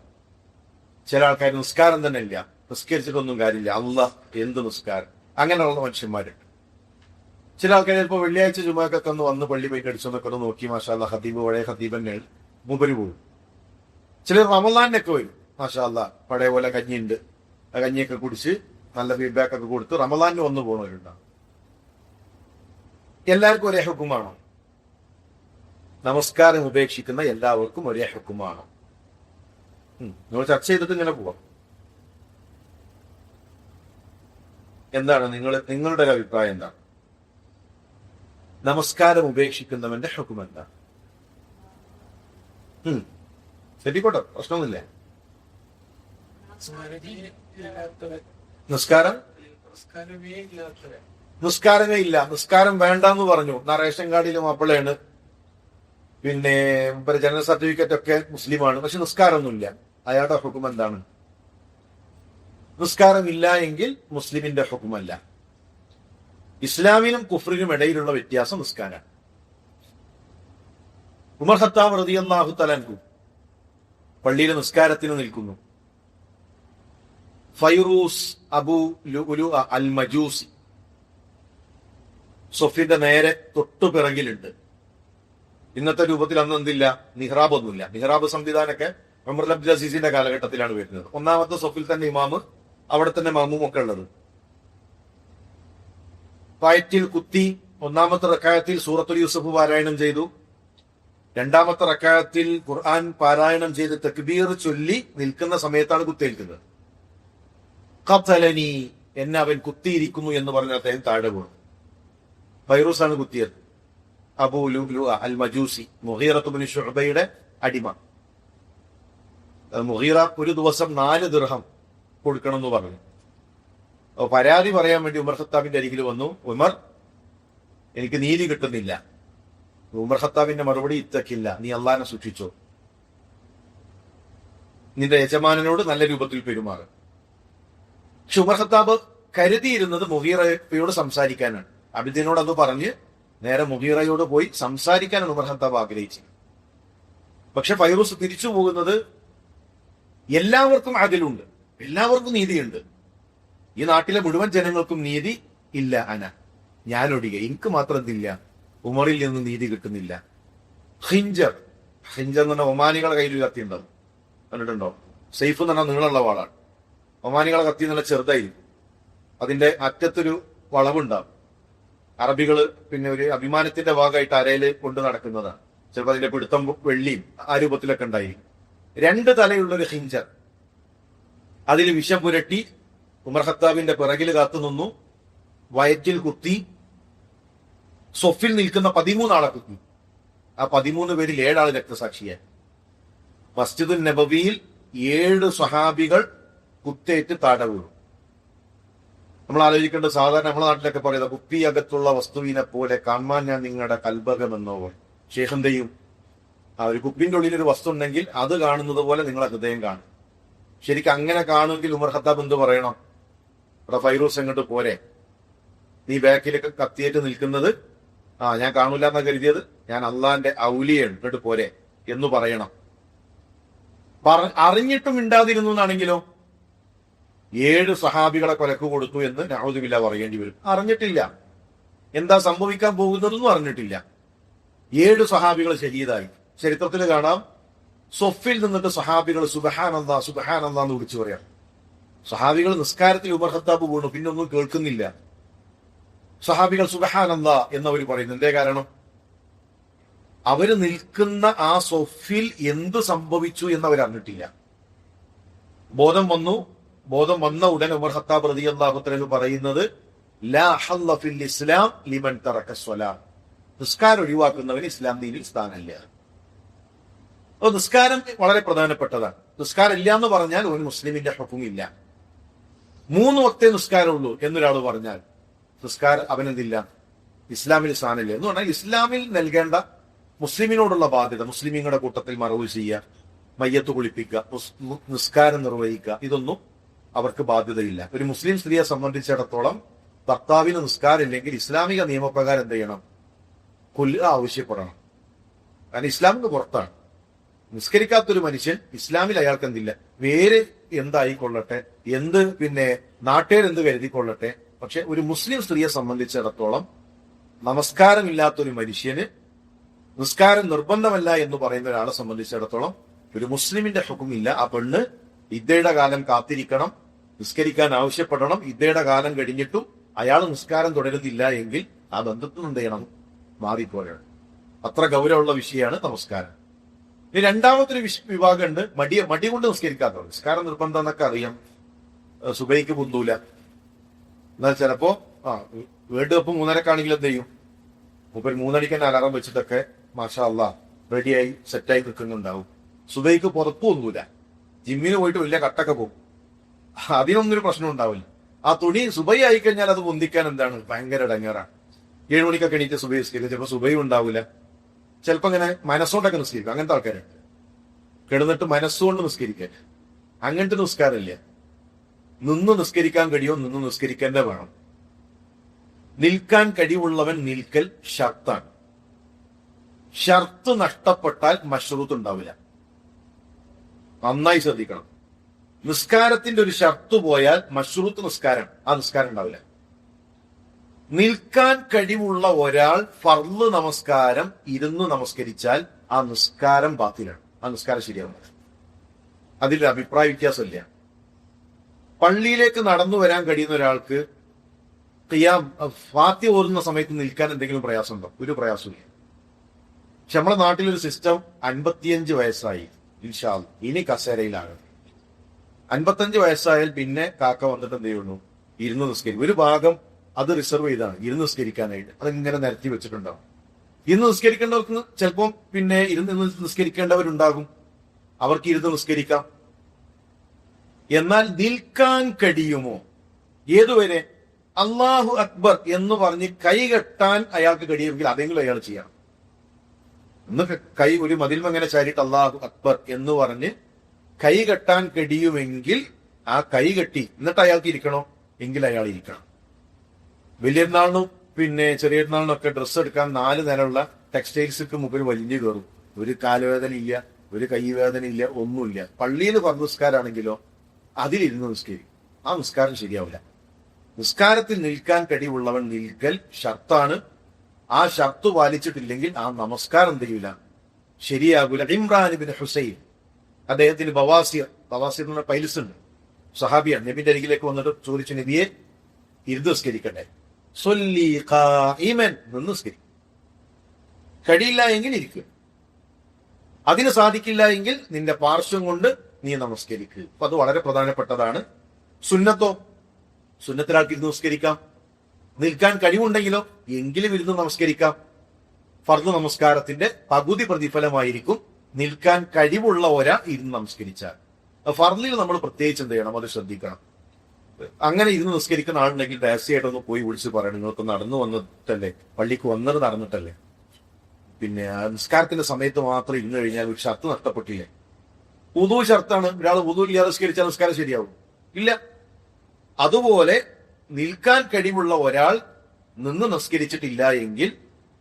ചില ആൾക്കാർ നിസ്കാരം തന്നെ ഇല്ല, നിസ്കരിച്ചിട്ടൊന്നും കാര്യമില്ല, അല്ലാഹ് എന്ത് നിസ്കാരം, അങ്ങനെയുള്ള മനുഷ്യന്മാരുണ്ട്. ചില ആൾക്കാർ ചിലപ്പോൾ വെള്ളിയാഴ്ച ജുമാക്കൊക്കെ ഒന്ന് വന്ന് പള്ളി പോയി കടിച്ചൊന്നൊക്കെ ഒന്ന് നോക്കി, മാഷാ അല്ലാഹ് ഖതീബ് പഴയ ഖതീബ് തന്നെ മൂപ്പര് പോകും. ചിലർ റമളാനൊക്കെ വരും, മാഷാ അല്ലാഹ് പഴയ പോലെ കഞ്ഞിയുണ്ട്, ആ കഞ്ഞിയൊക്കെ കുടിച്ച് നല്ല ഫീഡ്ബാക്ക് ഒക്കെ കൊടുത്ത് റമളാനിന് വന്നു പോകുന്നവരുണ്ടാവും. എല്ലാവർക്കും ഒരേ ഹുക്കുമാണോ? നമസ്കാരം ഉപേക്ഷിക്കുന്ന എല്ലാവർക്കും ഒരേ ഹുക്കുമാണോ? നമ്മൾ ചർച്ച ചെയ്തിട്ട് ഇങ്ങനെ പോവാം. എന്താണ് നിങ്ങളുടെ ഒരു അഭിപ്രായം എന്താണ്? നമസ്കാരം ഉപേക്ഷിക്കുന്നവന്റെ ഹുക്കം എന്താണ്? ശരിക്കോട്ടെ, പ്രശ്നമൊന്നുമില്ല. നിസ്കാരമേ ഇല്ല, നിസ്കാരം വേണ്ടെന്ന് പറഞ്ഞു. റേഷൻ കാർഡിലും അപ്പളയാണ്, പിന്നെ ജനന സർട്ടിഫിക്കറ്റ് ഒക്കെ മുസ്ലിമാണ്, പക്ഷെ നിസ്കാരമൊന്നുമില്ല. അയാളുടെ ഹുക്കം എന്താണ്? നിസ്കാരമില്ല എങ്കിൽ മുസ്ലിമിന്റെ ഹുക്കുമല്ല. ഇസ്ലാമിനും കുഫ്രിനും ഇടയിലുള്ള വ്യത്യാസം നിസ്കാരമാണ്. ഉമർ ഖത്താബ് റളിയല്ലാഹു തആല അൻഹു പള്ളിയിൽ നിസ്കാരത്തിന് നിൽക്കുന്നു. ഫൈറൂസ് അബു ലുഅ്ലു അൽ മജൂസി സൊഫിന്റെ നേരെ തൊട്ടു പിറകിലുണ്ട്. ഇന്നത്തെ രൂപത്തിൽ അന്ന് എന്തില്ല, മിഹ്റാബ് ഒന്നുമില്ല. മിഹ്റാബ് സംവിധാനമൊക്കെ ഉമർ അബ്ദുൽ അസീസിന്റെ കാലഘട്ടത്തിലാണ് വരുന്നത്. ഒന്നാമത്തെ സൊഫിൽ തന്നെ ഇമാമ്, അവിടെ തന്നെ മഅ്മൂം ഒക്കെ ഉള്ളത്. വയറ്റിൽ കുത്തി ഒന്നാമത്തെ റക്അത്തിൽ സൂറത്തുൽ യൂസുഫ് പാരായണം ചെയ്തു. രണ്ടാമത്തെ റക്അത്തിൽ ഖുർആൻ പാരായണം ചെയ്ത് തക്ബീർ ചൊല്ലി നിൽക്കുന്ന സമയത്താണ് കുത്തേൽക്കുന്നത്. ഖതലനി, എന്നെ അവൻ കുത്തിയിരിക്കുന്നു എന്ന് പറഞ്ഞ അദ്ദേഹം താഴെ വീണു. ഫൈറൂസാണ് കുത്തിയത്. അബൂ ലുഅ്ലുഅ അൽ മജൂസി, മുഗീറത്ത് ഇബ്നു ശുഅബയുടെ അടിമ. മുഗീറ ഒരു ദിവസം 4 ദിർഹം കൊടുക്കണം എന്ന് പറഞ്ഞു. പരാതി പറയാൻ വേണ്ടി ഉമർ ഖത്താബിന്റെ അരികിൽ വന്നു. ഉമർ, എനിക്ക് നീതി കിട്ടുന്നില്ല. ഉമർ ഖത്താബിന്റെ മറുപടി, ഇത്തക്കില്ല, നീ അള്ളാഹിനെ സൂക്ഷിച്ചോ, നിന്റെ യജമാനനോട് നല്ല രൂപത്തിൽ പെരുമാറും. പക്ഷെ ഉമർ ഖത്താബ് കരുതിയിരുന്നത് മുഗീറയോട് സംസാരിക്കാനാണ്. അബിദിനോട് അത് പറഞ്ഞ് നേരെ മുഗീറയോട് പോയി സംസാരിക്കാനാണ് ഉമർ ഖത്താബ് ആഗ്രഹിച്ചത്. പക്ഷെ ഫൈറൂസ് തിരിച്ചു പോകുന്നത്, എല്ലാവർക്കും അതിലുണ്ട്, എല്ലാവർക്കും നീതിയുണ്ട്, ഈ നാട്ടിലെ മുഴുവൻ ജനങ്ങൾക്കും നീതി ഇല്ല, ഞാനൊഴികെ, എനിക്ക് മാത്രം എന്തില്ല, ഉമറിൽ നിന്ന് നീതി കിട്ടുന്നില്ല. ഹിഞ്ചർ എന്ന് പറഞ്ഞാൽ ഒമാനികളെ കയ്യിൽ കത്തി ഉണ്ടാവും, കണ്ടിട്ടുണ്ടോ? സെയ്ഫ് എന്ന് പറഞ്ഞാൽ നീളമുള്ള വാളാണ്. ഒമാനികളെ കത്തി നല്ല ചെറുതായിരിക്കും, അതിന്റെ അറ്റത്തൊരു വളവുണ്ടാവും. അറബികള് പിന്നെ ഒരു അഭിമാനത്തിന്റെ ഭാഗമായിട്ട് അരയിൽ കൊണ്ട് നടക്കുന്നതാണ്. ചിലപ്പോൾ അതിന്റെ പിടുത്തം വെള്ളിയും ആ രൂപത്തിലൊക്കെ ഉണ്ടായിരിക്കും. 2 തലയുള്ളൊരു ഹിഞ്ചർ, അതിൽ വിഷം പുരട്ടി ഉമർ ഖത്താബിന്റെ പിറകിൽ കാത്തുനിന്നു, വയറ്റിൽ കുത്തി, സൊഫിൽ നിൽക്കുന്ന 13 ആളെ കുത്തി. ആ 13 പേരിൽ 7 ആള് രക്തസാക്ഷിയായി. മസ്ജിദുൻ നബവിയിൽ 7 സ്വഹാബികൾ കുത്തേറ്റ് താഴെ വീണു. നമ്മൾ ആലോചിക്കേണ്ടത്, സാധാരണ നമ്മുടെ നാട്ടിലൊക്കെ പറയുന്നത്, കുപ്പിയകത്തുള്ള വസ്തുവിനെ പോലെ കാണാൻ ഞാൻ നിങ്ങളുടെ കൽബകമെന്നോ. ഷേഖന്റെയും ആ ഒരു കുപ്പിന്റെ ഉള്ളിൽ ഒരു വസ്തു ഉണ്ടെങ്കിൽ അത് കാണുന്നത് പോലെ നിങ്ങളെ ഹൃദയം കാണും. ശരിക്കും അങ്ങനെ കാണുമെങ്കിൽ ഉമർ ഖത്താബ് എന്ത് പറയണം? ഇവിടെ ഫൈറൂസ് എങ്ങോട്ട് പോരെ, നീ ബാക്കിലൊക്കെ കത്തിയേറ്റ് നിൽക്കുന്നത്, ഞാൻ കാണൂല എന്നാ കരുതിയത്, ഞാൻ അള്ളാന്റെ ഔലിയാണ്, ഇങ്ങോട്ട് പോരെ എന്ന് പറയണം. അറിഞ്ഞിട്ടും മിണ്ടാതിരുന്നു എന്നാണെങ്കിലോ, 7 സഹാബികളെ കൊലക്ക് കൊടുത്തു എന്ന് നഊദുബില്ലാ പറയേണ്ടി വരും. അറിഞ്ഞിട്ടില്ല, എന്താ സംഭവിക്കാൻ പോകുന്നതെന്നും അറിഞ്ഞിട്ടില്ല. 7 സഹാബികൾ ശഹീദായി. ചരിത്രത്തിൽ കാണാം, സൊഫിൽ നിന്നിട്ട് സഹാബികൾ സുബ്ഹാനല്ലാഹ് സുബ്ഹാനല്ലാഹ് എന്ന് വിളിച്ചു പറയാം. സഹാബികൾ നിസ്കാരത്തിൽ ഉമർ ഖത്താബ് വീണു, പിന്നെ ഒന്നും കേൾക്കുന്നില്ല. സഹാബികൾ സുബ്ഹാനല്ലാഹ് എന്നവർ പറയുന്നു. എന്തേ കാരണം? അവര് നിൽക്കുന്ന ആ സൊഫിൽ എന്ത് സംഭവിച്ചു എന്നവർ അറിഞ്ഞിട്ടില്ല. ബോധം വന്ന ഉടൻ ഉമർ ഖത്താബ് റളിയല്ലാഹു അൻഹു പറയുന്നത്, ലാ ഹല്ല ഫിൽ ഇസ്ലാം ലിമൻ തറക സ്വലാ, നിസ്കാരം ഒഴിവാക്കുന്നവന് ഇസ്ലാം ദീനിൽ സ്ഥാനമില്ല. നിസ്കാരം വളരെ പ്രധാനപ്പെട്ടതാണ്. നിസ്കാരം ഇല്ല എന്ന് പറഞ്ഞാൽ ഒരു മുസ്ലിമിന്റെ ഹുക്മില്ല. 3 വക്തേ നിസ്കാരമുള്ളൂ എന്നൊരാൾ പറഞ്ഞാൽ നിസ്കാരം അവനെന്തില്ല, ഇസ്ലാമിൽ സ്ഥാനമില്ല എന്ന് പറഞ്ഞാൽ ഇസ്ലാമിൽ നൽകേണ്ട മുസ്ലിമിനോടുള്ള ബാധ്യത, മുസ്ലിമീങ്ങളുടെ കൂട്ടത്തിൽ മറവ് ചെയ്യുക, മയ്യത്ത് കുളിപ്പിക്കുക, നിസ്കാരം നിർവഹിക്കുക, ഇതൊന്നും അവർക്ക് ബാധ്യതയില്ല. ഒരു മുസ്ലിം സ്ത്രീയെ സംബന്ധിച്ചിടത്തോളം ഭർത്താവിന് നിസ്കാരം ഇല്ലെങ്കിൽ ഇസ്ലാമിക നിയമപ്രകാരം എന്ത് ചെയ്യണം? കൊല്ലുക ആവശ്യപ്പെടണം. കാരണം ഇസ്ലാമിന് പുറത്താണ്. നിസ്കരിക്കാത്തൊരു മനുഷ്യൻ ഇസ്ലാമിൽ അയാൾക്ക് എന്തില്ല, വേര് എന്തായിക്കൊള്ളട്ടെ, പിന്നെ നാട്ടുകാരെന്ത് കരുതിക്കൊള്ളട്ടെ, പക്ഷെ ഒരു മുസ്ലിം സ്ത്രീയെ സംബന്ധിച്ചിടത്തോളം നമസ്കാരമില്ലാത്തൊരു മനുഷ്യന് നിസ്കാരം നിർബന്ധമല്ല എന്ന് പറയുന്ന ഒരാളെ സംബന്ധിച്ചിടത്തോളം ഒരു മുസ്ലിമിന്റെ ഹുക്കുമില്ല. ആ പെണ്ണ് ഇദ്ദയുടെ കാലം കാത്തിരിക്കണം, നിസ്കരിക്കാൻ ആവശ്യപ്പെടണം. ഇദ്ദയുടെ കാലം കഴിഞ്ഞിട്ടും അയാൾ നിസ്കാരം തുടരുന്നില്ല എങ്കിൽ ആ ബന്ധത്തിൽ എന്ത് ചെയ്യണം? മാറിപ്പോരണം. അത്ര ഗൗരവമുള്ള വിഷയമാണ് നമസ്കാരം. ഇനി രണ്ടാമത്തെ ഒരു വിഭാഗം ഉണ്ട്, മടി കൊണ്ട് നിസ്കരിക്കാത്തവർ. നിസ്കാരം നിർബന്ധം എന്നൊക്കെ അറിയാം, സുബൈക്ക് പൊന്തൂല, എന്നാൽ ചിലപ്പോ വേൾഡ് കപ്പ് 3:30 എന്ത് ചെയ്യും? 3:30 അലാറം വെച്ചിട്ടൊക്കെ മാഷാ അല്ലാഹ് റെഡിയായി സെറ്റായി നിൽക്കുന്നുണ്ടാവും. സുബൈക്ക് പുറത്തു പൊന്തൂല, ജിമ്മിന് പോയിട്ട് വലിയ കട്ടൊക്കെ പോകും, അതിനൊന്നും ഒരു പ്രശ്നം ഉണ്ടാവില്ല. ആ തുണി സുബൈ ആയിക്കഴിഞ്ഞാൽ അത് പൊന്തിക്കാൻ എന്താണ് ഭയങ്കര ഇടങ്ങേറാണ്. 7 മണിക്കൊക്കെ എണീറ്റ് സുബൈ നിസ്കരിക്കും, ചിലപ്പോൾ സുബൈ ഉണ്ടാവില്ല. ചിലപ്പോ ഇങ്ങനെ മനസ്സുകൊണ്ടൊക്കെ നിസ്കരിക്കും. അങ്ങനത്തെ ആൾക്കാരുണ്ട്, കിടന്നിട്ട് മനസ്സുകൊണ്ട് നിസ്കരിക്കാൻ. അങ്ങനത്തെ നിസ്കാരമില്ല. നിന്ന് നിസ്കരിക്കാൻ കഴിയോ? നിന്ന് നിസ്കരിക്കേണ്ട വേണം. നിൽക്കാൻ കഴിവുള്ളവൻ നിൽക്കൽ ഷർത്താണ്. ഷർത്ത് നഷ്ടപ്പെട്ടാൽ മശ്റൂത്ത് ഉണ്ടാവില്ല. നന്നായി ശ്രദ്ധിക്കണം. നിസ്കാരത്തിന്റെ ഒരു ഷർത്ത് പോയാൽ മശ്റൂത്ത് നിസ്കാരം, ആ നിസ്കാരം ഉണ്ടാവില്ല. നിൽക്കാൻ കഴിവുള്ള ഒരാൾ ഫർള് നമസ്കാരം ഇരുന്ന് നമസ്കരിച്ചാൽ ആ നിസ്കാരം ബാത്തിലാണ്, ആ നിസ്കാരം ശരിയാവും. അതിലൊരു അഭിപ്രായ വ്യത്യാസമില്ല. പള്ളിയിലേക്ക് നടന്നു വരാൻ കഴിയുന്ന ഒരാൾക്ക് ഫാത്തിഹ ഓതുന്ന സമയത്ത് നിൽക്കാൻ എന്തെങ്കിലും പ്രയാസമുണ്ടോ? ഒരു പ്രയാസമില്ല. പക്ഷെ നമ്മുടെ നാട്ടിലൊരു സിസ്റ്റം 55 വയസ്സായി ഇൻഷാ അല്ലാഹ് ഇനി കസേരയിലാണ്. 55 വയസ്സായാൽ പിന്നെ കാക്ക വന്നിട്ട് എന്ത് ചെയ്യുന്നു, ഇരുന്ന് നിസ്കരിക്കും. ഒരു ഭാഗം അത് റിസർവ് ചെയ്താണ് ഇരുന്ന് നിസ്കരിക്കാനായിട്ട്, അതിങ്ങനെ നിരത്തി വെച്ചിട്ടുണ്ടാവും. ഇരുന്ന് നിസ്കരിക്കേണ്ടവർക്ക് ചിലപ്പം പിന്നെ ഇരുന്ന് നിസ്കരിക്കേണ്ടവരുണ്ടാകും, അവർക്ക് ഇരുന്ന് നിസ്കരിക്കാം. എന്നാൽ നിൽക്കാൻ കഴിയുമോ? ഏതുവരെ? അള്ളാഹു അക്ബർ എന്ന് പറഞ്ഞ് കൈകെട്ടാൻ അയാൾക്ക് കഴിയുമെങ്കിൽ അതെങ്കിലും അയാൾ ചെയ്യണം. ഒന്ന് കൈ ഒരു മതിൽമങ്ങനെ ചാരിയിട്ട് അള്ളാഹു അക്ബർ എന്ന് പറഞ്ഞ് കൈ കെട്ടാൻ കഴിയുമെങ്കിൽ ആ കൈ കെട്ടി എന്നിട്ട് അയാൾക്ക് ഇരിക്കണോ എങ്കിൽ അയാൾ ഇരിക്കണം. വലിയൊരുനാളിനും പിന്നെ ചെറിയൊരുനാളിനൊക്കെ ഡ്രസ്സ് എടുക്കാൻ 4 നിലയുള്ള ടെക്സ്റ്റൈൽസിക്ക് മുമ്പിൽ വലിഞ്ഞു കയറും. ഒരു കാലുവേദന ഇല്ല, ഒരു കൈവേദന ഇല്ല, ഒന്നുമില്ല. പള്ളിയിൽ പറഞ്ഞ നിസ്കാരാണെങ്കിലോ അതിലിരുന്ന് നിസ്കരിക്കും. ആ നിസ്കാരം ശരിയാവില്ല. നിസ്കാരത്തിൽ നിൽക്കാൻ കഴിവുള്ളവൻ നിൽക്കൽ ഷർത്താണ്. ആ ഷർത്ത് പാലിച്ചിട്ടില്ലെങ്കിൽ ആ നമസ്കാരം എന്ത് ചെയ്യൂല, ശരിയാകൂല. ഇമ്രാൻ ബിൻ ഹുസൈൻ, അദ്ദേഹത്തിന് ബവാസിർ എന്ന പൈൽസ് ഉണ്ട്, സഹാബിയാണ്. നബിന്റെ അരികിലേക്ക് വന്നിട്ട് ചോദിച്ചു, നബിയെ ഇരുന്ന് നിസ്കരിക്കട്ടെ? സൊല്ലി ഖായിമൻ, നിന്ന് നിസ്കരിക്കും. കഴിയില്ല എങ്കിൽ ഇരിക്കുക. അതിന് സാധിക്കില്ല എങ്കിൽ നിന്റെ പാർശ്വം കൊണ്ട് നീ നമസ്കരിക്കുക. അപ്പൊ അത് വളരെ പ്രധാനപ്പെട്ടതാണ്. സുന്നത്തോ, സുന്നത്തിലാൾക്ക് ഇരുന്ന് നമസ്കരിക്കാം. നിൽക്കാൻ കഴിവുണ്ടെങ്കിലോ എങ്കിലും ഇരുന്ന് നമസ്കരിക്കാം. ഫർദ് നമസ്കാരത്തിന്റെ പകുതി പ്രതിഫലമായിരിക്കും നിൽക്കാൻ കഴിവുള്ള ഒരാൾ ഇരുന്ന് നമസ്കരിച്ചാൽ. ഫർദിൽ നമ്മൾ പ്രത്യേകിച്ച് എന്ത് ചെയ്യണം, അത് ശ്രദ്ധിക്കണം. അങ്ങനെ ഇരുന്ന് നിസ്കരിക്കുന്ന ആളുണ്ടെങ്കിൽ രഹസ്യമായിട്ടൊന്ന് പോയി വിളിച്ച് പറയണം, നിങ്ങൾക്ക് നടന്നു വന്നിട്ടല്ലേ, പള്ളിക്ക് വന്നത് നടന്നിട്ടല്ലേ. പിന്നെ നിസ്കാരത്തിന്റെ സമയത്ത് മാത്രം ഇരുന്ന് കഴിഞ്ഞാൽ ഒരു ഷർത്ത് നഷ്ടപ്പെട്ടില്ലേ? വുദു ഷർത്താണ്. ഒരാൾ വുദു ഇല്ലാതെ നിസ്കരിച്ചാൽ നിസ്കാരം ശരിയാവും? ഇല്ല. അതുപോലെ നിൽക്കാൻ കഴിവുള്ള ഒരാൾ നിന്ന് നിസ്കരിച്ചിട്ടില്ല എങ്കിൽ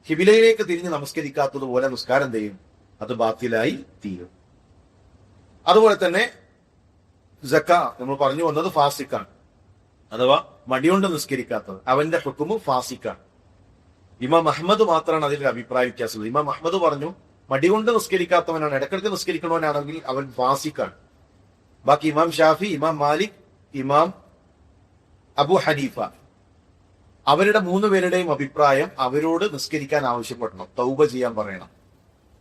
ഖിബിലയിലേക്ക് തിരിഞ്ഞ് നമസ്കരിക്കാത്തതുപോലെ നിസ്കാരം ചെയ്യും, അത് ബാത്തിലായി തീരും. അതുപോലെ തന്നെ സക്ക നമ്മൾ പറഞ്ഞു വന്നത് ഫാസിക്കാണ്, അഥവാ മടികൊണ്ട് നിസ്കരിക്കാത്തത്, അവന്റെ ഹുക്കുമ് ഫാസിക്കാണ്. ഇമാം അഹമ്മദ് മാത്രമാണ് അതിൽ അഭിപ്രായ വ്യത്യാസമുള്ളത്. ഇമാം അഹമ്മദ് പറഞ്ഞു മടികൊണ്ട് നിസ്കരിക്കാത്തവനാണ്, ഇടക്കിടക്ക് നിസ്കരിക്കണവനാണെങ്കിൽ അവൻ ഫാസിക്കാണ്. ബാക്കി ഇമാം ഷാഫി, ഇമാം മാലിക്, ഇമാം അബു ഹനീഫ, അവരുടെ 3 പേരുടെയും അഭിപ്രായം അവരോട് നിസ്കരിക്കാൻ ആവശ്യപ്പെടണം, തൗബ ചെയ്യാൻ പറയണം.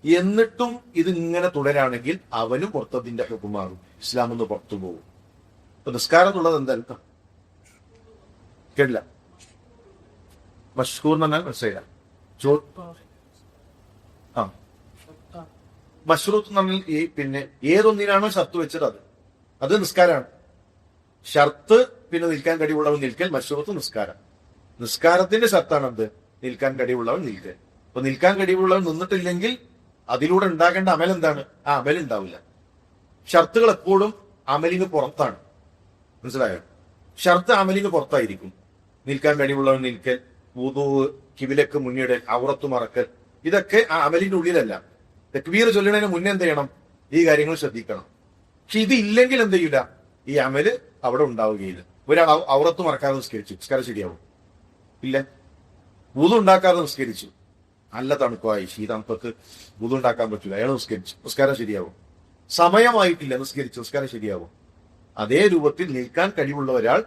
എന്നിട്ടും ഇത് ഇങ്ങനെ തുടരാണെങ്കിൽ അവനും പുറത്തതിന്റെ ഹുക്കുമാറും, ഇസ്ലാം ഒന്ന് പുറത്തു പോകും. ഇപ്പൊ നിസ്കാരം എന്നുള്ളത് എന്താ കേട്ടില്ല? മഷ്കൂർ എന്ന് പറഞ്ഞാൽ മനസ്സിലായില്ല. മഷ്റൂത്ത് എന്ന് പറഞ്ഞാൽ ഈ പിന്നെ ഏതൊന്നിനാണോ ഷർത്ത് വെച്ചത് അത് നിസ്കാരമാണ്. ഷർത്ത് പിന്നെ നിൽക്കാൻ കഴിവുള്ളവൻ നിൽക്കൽ, മഷ്റൂത്ത് നിസ്കാരം. നിസ്കാരത്തിന്റെ ഷർത്താണ് എന്ത്? നിൽക്കാൻ കഴിവുള്ളവൻ നിൽക്കൽ. അപ്പൊ നിൽക്കാൻ കഴിവുള്ളവൻ നിന്നിട്ടില്ലെങ്കിൽ അതിലൂടെ ഉണ്ടാകേണ്ട അമൽ എന്താണ്? ആ അമൽ ഉണ്ടാവില്ല. ഷർത്തുകൾ എപ്പോഴും അമലിന് പുറത്താണ്, മനസ്സിലായോ? ഷർത്ത് അമലിന് പുറത്തായിരിക്കും. നിൽക്കാൻ കഴിവുള്ളവൻ നിൽക്കൽ, വുദൂ, കിബിലക്ക് മുന്നിടൽ, ഔറത്ത് മറക്കൽ, ഇതൊക്കെ ആ അമലിന്റെ ഉള്ളിലല്ല. തക്ബീർ ചൊല്ലുന്നതിന് മുന്നേ എന്ത് ചെയ്യണം? ഈ കാര്യങ്ങൾ ശ്രദ്ധിക്കണം. പക്ഷെ ഇത് ഇല്ലെങ്കിൽ എന്ത് ചെയ്യില്ല, ഈ അമല് അവിടെ ഉണ്ടാവുകയില്ല. ഒരാൾ ഔറത്ത് മറക്കാതെ നിസ്കരിച്ചു, നിസ്കാരം ശരിയാവും? ഇല്ല. വുദു ഉണ്ടാക്കാതെ നിസ്കരിച്ചു, നല്ല തണുപ്പായി, ഈ തണുപ്പത്ത് വുദു ഉണ്ടാക്കാൻ പറ്റില്ല, അയാൾ നിസ്കരിച്ചു, നിസ്കാരം ശരിയാവും? സമയമായിട്ടില്ല, നിസ്കരിച്ചു, നിസ്കാരം ശരിയാവും? അതേ രൂപത്തിൽ നിൽക്കാൻ കഴിവുള്ള ഒരാൾ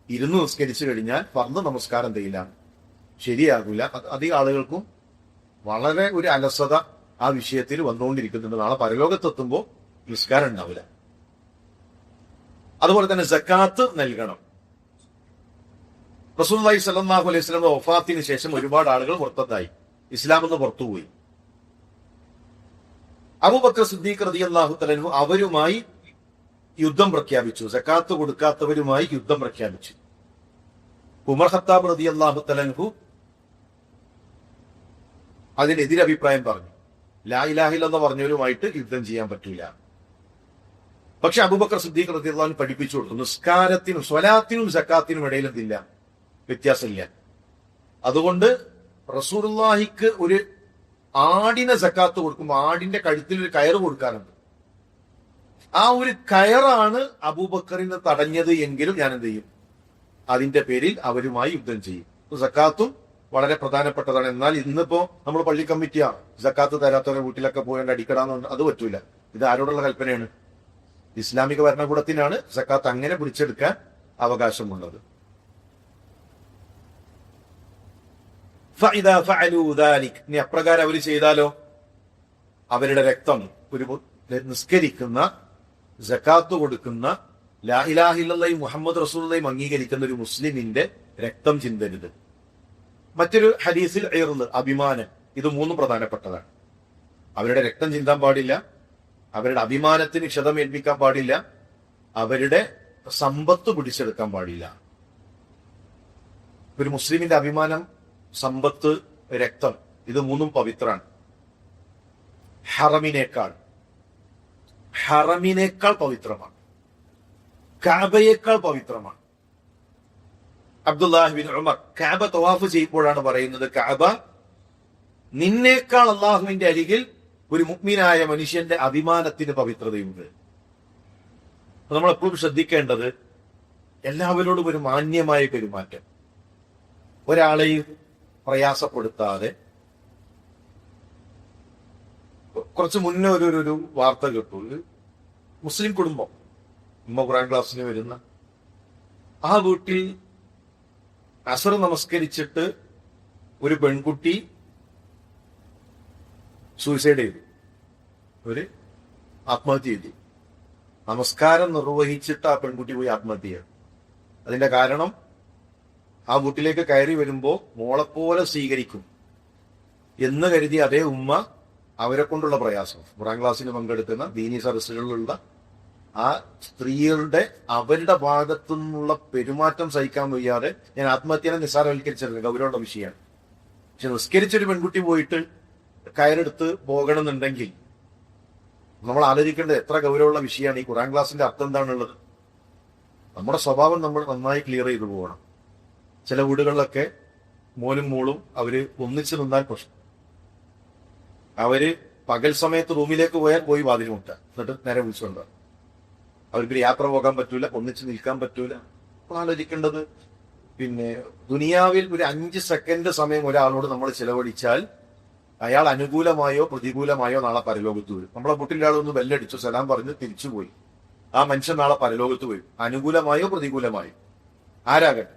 ഇരുന്ന് നിസ്കരിച്ചു കഴിഞ്ഞാൽ ഫർദ് നമസ്കാരം ചെയ്യില്ല, ശരിയാകില്ല. അധികം ആളുകൾക്കും വളരെ ഒരു അലസത ആ വിഷയത്തിൽ വന്നുകൊണ്ടിരിക്കുന്നുണ്ട്. നാളെ പരലോകത്തെത്തുമ്പോൾ നിസ്കാരം ഉണ്ടാവില്ല. അതുപോലെ തന്നെ സക്കാത്ത് നൽകണം. റസൂലുള്ളാഹി സ്വല്ലല്ലാഹു അലൈഹി വസല്ലം വഫാത്തിന് ശേഷം ഒരുപാട് ആളുകൾ മുർത്തദായി, ഇസ്ലാമിൽ നിന്ന് പുറത്തുപോയി. അബൂബക്കർ സിദ്ദീഖ് റളിയല്ലാഹു തആല അൻഹു അവരുമായി യുദ്ധം പ്രഖ്യാപിച്ചു, സക്കാത്ത് കൊടുക്കാത്തവരുമായി യുദ്ധം പ്രഖ്യാപിച്ചു. ഉമർ ഖത്താബ് റളിയല്ലാഹു തആല അൻഹു അതിനെതിരെ അഭിപ്രായം പറഞ്ഞു, ലാ ഇലാഹ ഇല്ലല്ലാഹ് പറഞ്ഞവരുമായിട്ട് യുദ്ധം ചെയ്യാൻ പറ്റൂല. പക്ഷെ അബൂബക്കർ സിദ്ദീഖ് റളിയല്ലാഹു അൻഹു പഠിപ്പിച്ചു കൊടുത്തു, നിസ്കാരത്തിനും സ്വലാത്തിനും സക്കാത്തിനും ഇടയിൽ എന്തില്ല, വ്യത്യാസമില്ല. അതുകൊണ്ട് റസൂലുള്ളാഹിക്ക് ഒരു ആടിനെ സക്കാത്ത് കൊടുക്കുമ്പോൾ ആടിന്റെ കഴുത്തിൽ ഒരു കയറ് കൊടുക്കാറുണ്ട്. ആ ഒരു കയറാണ് അബൂബക്കറിനെ തടഞ്ഞത് എങ്കിലും ഞാൻ എന്ത് ചെയ്യും, അതിന്റെ പേരിൽ അവരുമായി യുദ്ധം ചെയ്യും. സക്കാത്തും വളരെ പ്രധാനപ്പെട്ടതാണ്. എന്നാൽ ഇന്നിപ്പോ നമ്മൾ പള്ളി കമ്മിറ്റിയാണ്, സക്കാത്ത് തരാത്തവരുടെ വീട്ടിലൊക്കെ പോയാണ്ട് അടിക്കടാന്ന്, അത് പറ്റൂല. ഇത് ആരോടുള്ള കൽപ്പനയാണ്? ഇസ്ലാമിക ഭരണകൂടത്തിനാണ് സക്കാത്ത് അങ്ങനെ പിടിച്ചെടുക്കാൻ അവകാശമുള്ളത്. ഇനി അപ്രകാരം അവർ ചെയ്താലോ, അവരുടെ രക്തം ഒരു നിസ്കരിക്കുന്ന, സക്കാത്ത് കൊടുക്കുന്ന, ലാ ഇലാഹ ഇല്ലല്ലാഹു മുഹമ്മദ് റസൂലുള്ളാഹി അംഗീകരിക്കുന്ന ഒരു മുസ്ലിമിന്റെ രക്തം ചിന്തരുത്. മറ്റൊരു ഹദീസിൽ ഇർദ്, അഭിമാനം, ഇത് മൂന്നും പ്രധാനപ്പെട്ടതാണ്. അവരുടെ രക്തം ചിന്താൻ പാടില്ല, അവരുടെ അഭിമാനത്തിന് ക്ഷതമേൽപ്പിക്കാൻ പാടില്ല, അവരുടെ സമ്പത്ത് പിടിച്ചെടുക്കാൻ പാടില്ല. ഒരു മുസ്ലിമിന്റെ അഭിമാനം, സമ്പത്ത്, രക്തം, ഇത് മൂന്നും പവിത്രാണ്. ഹറമിനേക്കാൾ പവിത്രമാണ്, കഅബയേക്കാൾ പവിത്രമാണ്. അബ്ദുല്ലാഹി ബിൻ ഉമർ കഅബ തവാഫ് ചെയ്യുമ്പോഴാണ് പറയുന്നത്, കഅബ നിന്നേക്കാൾ അള്ളാഹുവിന്റെ അരികിൽ ഒരു മുഅ്മിനായ മനുഷ്യന്റെ അഭിമാനത്തിന് പവിത്രതയുണ്ട്. നമ്മൾ എപ്പോഴും ശ്രദ്ധിക്കേണ്ടത് എല്ലാവരോടും ഒരു മാന്യമായ പെരുമാറ്റം, ഒരാളെയും പ്രയാസപ്പെടുത്താതെ. കുറച്ച് മുന്നേ ഒരു വാർത്ത കേട്ടു. ഒരു മുസ്ലിം കുടുംബം, ഉമ്മ ഖുർആൻ ക്ലാസ്സിന് വരുന്ന ആ വീട്ടിൽ അസർ നമസ്കരിച്ചിട്ട് ഒരു പെൺകുട്ടി സൂയിസൈഡ് ചെയ്തു, ഒരു ആത്മഹത്യ ചെയ്തു. നമസ്കാരം നിർവഹിച്ചിട്ട് ആ പെൺകുട്ടി പോയി ആത്മഹത്യ ചെയ്തു. അതിന്റെ കാരണം, ആ വീട്ടിലേക്ക് കയറി വരുമ്പോ മോളെപ്പോലെ സ്വീകരിക്കും എന്ന് കരുതി അതേ ഉമ്മ അവരെ കൊണ്ടുള്ള പ്രയാസം, ഖുർആൻ ക്ലാസ്സിന് പങ്കെടുക്കുന്ന ദീനി സദസ്സുകളിലുള്ള ആ സ്ത്രീകളുടെ അവരുടെ ഭാഗത്തു നിന്നുള്ള പെരുമാറ്റം സഹിക്കാൻ വയ്യാതെ, ഞാൻ ആത്മഹത്യനെ നിസ്സാരവൽക്കരിച്ചിരുന്നത് ഗൗരവമുള്ള വിഷയമാണ്. പക്ഷെ നിസ്കരിച്ചൊരു പെൺകുട്ടി പോയിട്ട് കയറെടുത്ത് പോകണമെന്നുണ്ടെങ്കിൽ നമ്മൾ ആലോചിക്കേണ്ടത് എത്ര ഗൗരവമുള്ള വിഷയമാണ്. ഈ ഖുർആൻ ക്ലാസിന്റെ അർത്ഥം എന്താണുള്ളത്? നമ്മുടെ സ്വഭാവം നമ്മൾ നന്നായി ക്ലിയർ ചെയ്തു പോകണം. ചില വീടുകളിലൊക്കെ മോനും മോളും അവര് ഒന്നിച്ചു നിന്നാൽ പ്രശ്നം. അവര് പകൽ സമയത്ത് റൂമിലേക്ക് പോയാൽ പോയി വാതിൽ മുട്ടുക, എന്നിട്ട് നേരെ വിളിച്ചുകൊണ്ടാണ്. അവർക്ക് യാത്ര പോകാൻ പറ്റൂല, ഒന്നിച്ച് നിൽക്കാൻ പറ്റൂല. അപ്പോൾ ആലോചിക്കേണ്ടത്, പിന്നെ ദുനിയാവിൽ ഒരു 5 സെക്കൻഡ് സമയം ഒരാളോട് നമ്മൾ ചിലവഴിച്ചാൽ അയാൾ അനുകൂലമായോ പ്രതികൂലമായോ നാളെ പരലോകത്ത് വരും. നമ്മളെ വീട്ടിലെ ആളൊന്ന് ബെല്ലടിച്ചു, സലാം പറഞ്ഞ് തിരിച്ചുപോയി, ആ മനുഷ്യൻ നാളെ പരലോകത്ത് വരും, അനുകൂലമായോ പ്രതികൂലമായോ ആരാകട്ടെ.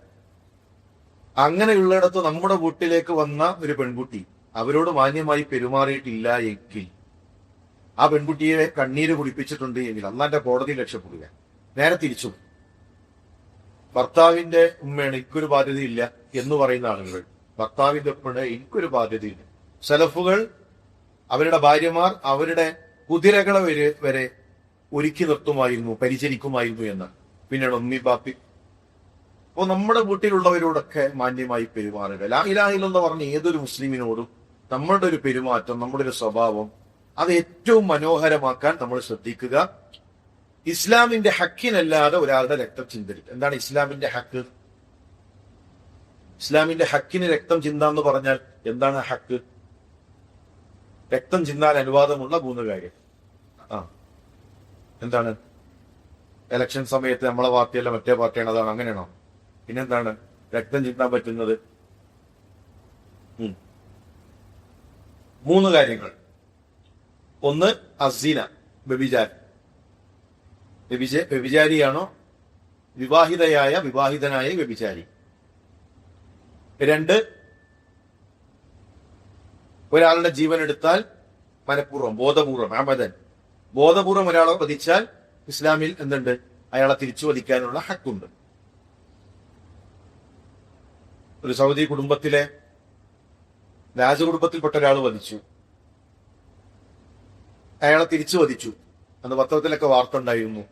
അങ്ങനെയുള്ളിടത്ത് നമ്മുടെ വീട്ടിലേക്ക് വന്ന ഒരു പെൺകുട്ടി അവരോട് മാന്യമായി പെരുമാറിയിട്ടില്ല എങ്കിൽ, ആ പെൺകുട്ടിയെ കണ്ണീര് കുടിപ്പിച്ചിട്ടുണ്ട് എങ്കിൽ അള്ളാന്റെ കോടതിയിൽ രക്ഷപ്പെടുക. നേരെ തിരിച്ചു, ഭർത്താവിന്റെ ഉമ്മയാണ് എനിക്കൊരു ബാധ്യതയില്ല എന്ന് പറയുന്ന ആളുകൾ, ഭർത്താവിന്റെ ഉമ്മയുടെ എനിക്കൊരു ബാധ്യതയില്ല. സലഫുകൾ അവരുടെ ഭാര്യമാർ അവരുടെ കുതിരകളെ വരെ ഒരുക്കി നിർത്തുമായിരുന്നു, പരിചരിക്കുമായിരുന്നു എന്ന്. പിന്നീട് ഉമ്മി ബാപ്പി. അപ്പോൾ നമ്മുടെ വീട്ടിലുള്ളവരോടൊക്കെ മാന്യമായി പെരുമാറുക. ലാ ഇലാഹ ഇല്ലല്ലാഹ് പറഞ്ഞ ഏതൊരു മുസ്ലിമിനോടും നമ്മളുടെ ഒരു പെരുമാറ്റം, നമ്മുടെ ഒരു സ്വഭാവം, അത് ഏറ്റവും മനോഹരമാക്കാൻ നമ്മൾ ശ്രദ്ധിക്കുക. ഇസ്ലാമിന്റെ ഹക്കിനല്ലാതെ ഒരാളുടെ രക്തം ചിന്തരുത്. എന്താണ് ഇസ്ലാമിന്റെ ഹക്ക്? ഇസ്ലാമിന്റെ ഹക്കിന് രക്തം ചിന്താന്ന് പറഞ്ഞാൽ എന്താണ് ഹക്ക്? രക്തം ചിന്താൻ അനുവാദമുള്ള 3 കാര്യം. എന്താണ്? ഇലക്ഷൻ സമയത്ത് നമ്മളെ പാർട്ടിയല്ല മറ്റേ പാർട്ടിയാണ്, അതാണ്, അങ്ങനെയാണോ? പിന്നെന്താണ് രക്തം ചിന്താൻ പറ്റുന്നത്? 3 കാര്യങ്ങൾ. ഒന്ന് അസീന, വ്യഭിചാരം. വ്യഭിചാരിയാണോ? വിവാഹിതനായ വ്യഭിചാരി. 2, ഒരാളുടെ ജീവൻ എടുത്താൽ മനഃപൂർവ്വം, ബോധപൂർവം, ബോധപൂർവം ഒരാളെ വധിച്ചാൽ ഇസ്ലാമിൽ എന്തുണ്ട്? അയാളെ തിരിച്ചു വധിക്കാനുള്ള ഹക്കുണ്ട്. ഒരു സൗദി കുടുംബത്തിലെ രാജകുടുംബത്തിൽപ്പെട്ട ഒരാൾ വധിച്ചു, അയാളെ തിരിച്ചു വധിച്ചു. അന്ന് പത്രത്തിലൊക്കെ വാർത്ത ഉണ്ടായിരുന്നു.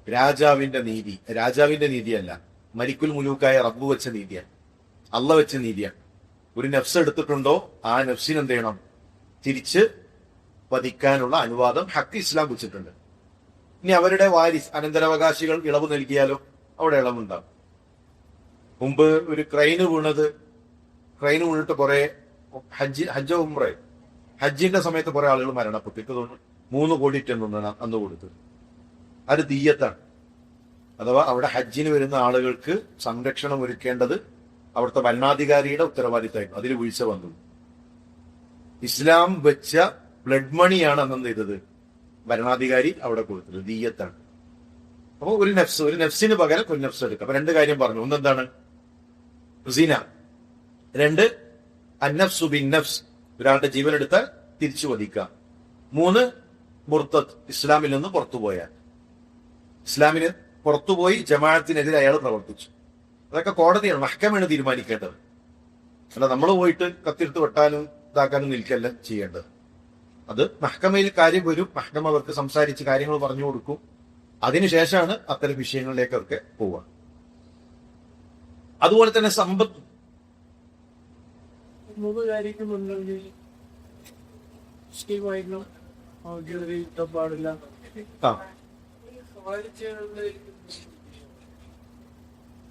രാജാവിന്റെ നീതിയല്ല, മലിക്കുൽ മുലൂക്കായ റബ്ബ് വെച്ച നീതിയാണ്, അള്ള വെച്ച നീതിയാണ്. ഒരു നഫ്സ് എടുത്തിട്ടുണ്ടോ ആ നഫ്സിന് എന്ത് ചെയ്യണം? തിരിച്ച് വധിക്കാനുള്ള അനുവാദം ഹക്ക് ഇസ്ലാം വെച്ചിട്ടുണ്ട്. ഇനി അവരുടെ വാരിസ്, അനന്തരാവകാശികൾ ഇളവ് നൽകിയാലോ? അവിടെ ഇളവുണ്ടാവും. മുമ്പ് ഒരു ക്രെയിന് വീണിട്ട് കുറെ ഹജ്ജിന്റെ സമയത്ത് കുറെ ആളുകൾ മരണപ്പെട്ടു. എനിക്ക് തോന്നുന്നു 3 കോടി ടെന്നാണ് അന്ന് കൊടുത്തത്. അത് ദിയ്യത്താണ്. അഥവാ അവിടെ ഹജ്ജിന് വരുന്ന ആളുകൾക്ക് സംരക്ഷണം ഒരുക്കേണ്ടത് അവിടുത്തെ ഭരണാധികാരിയുടെ ഉത്തരവാദിത്തമായിരുന്നു. അതിൽ വീഴ്ച വന്നു. ഇസ്ലാം വെച്ച ബ്ലഡ് മണിയാണ് അന്നെന്ത് ചെയ്തത്? ഭരണാധികാരി അവിടെ കൊടുത്തത് ദിയ്യത്താണ്. അപ്പൊ ഒരു നഫ്സിന് പകരം ഒരു നഫ്സ് എടുക്കുക. അപ്പൊ 2 കാര്യം പറഞ്ഞു. ഒന്നെന്താണ്? സിന. 2, അന്നഫ്സു ബിൻ നഫ്സ്, ഒരാളുടെ ജീവൻ എടുത്താൽ തിരിച്ചു വധിക്കാം. 3 മുർത്തദ്, ഇസ്ലാമിൽ നിന്ന് പുറത്തുപോയാൽ. ഇസ്ലാമിന് പുറത്തുപോയി ജമാഅത്തിനെതിരെ അയാൾ പ്രവർത്തിച്ചു. അതൊക്കെ കോടതിയാണ്, മഹ്കമയാണ് തീരുമാനിക്കേണ്ടത്. അല്ല നമ്മൾ പോയിട്ട് കത്തിയെടുത്ത് വെട്ടാനും ഇതാക്കാനും നിൽക്കല്ല ചെയ്യേണ്ടത്. അത് മഹ്കമയിൽ കാര്യം വരും, മഹ്കമ അവർക്ക് സംസാരിച്ച് കാര്യങ്ങൾ പറഞ്ഞു കൊടുക്കും. അതിനുശേഷമാണ് അത്തരം വിഷയങ്ങളിലേക്ക് അവർക്ക് പോവുക. അതുപോലെ തന്നെ സമ്പത്ത് പാടില്ല.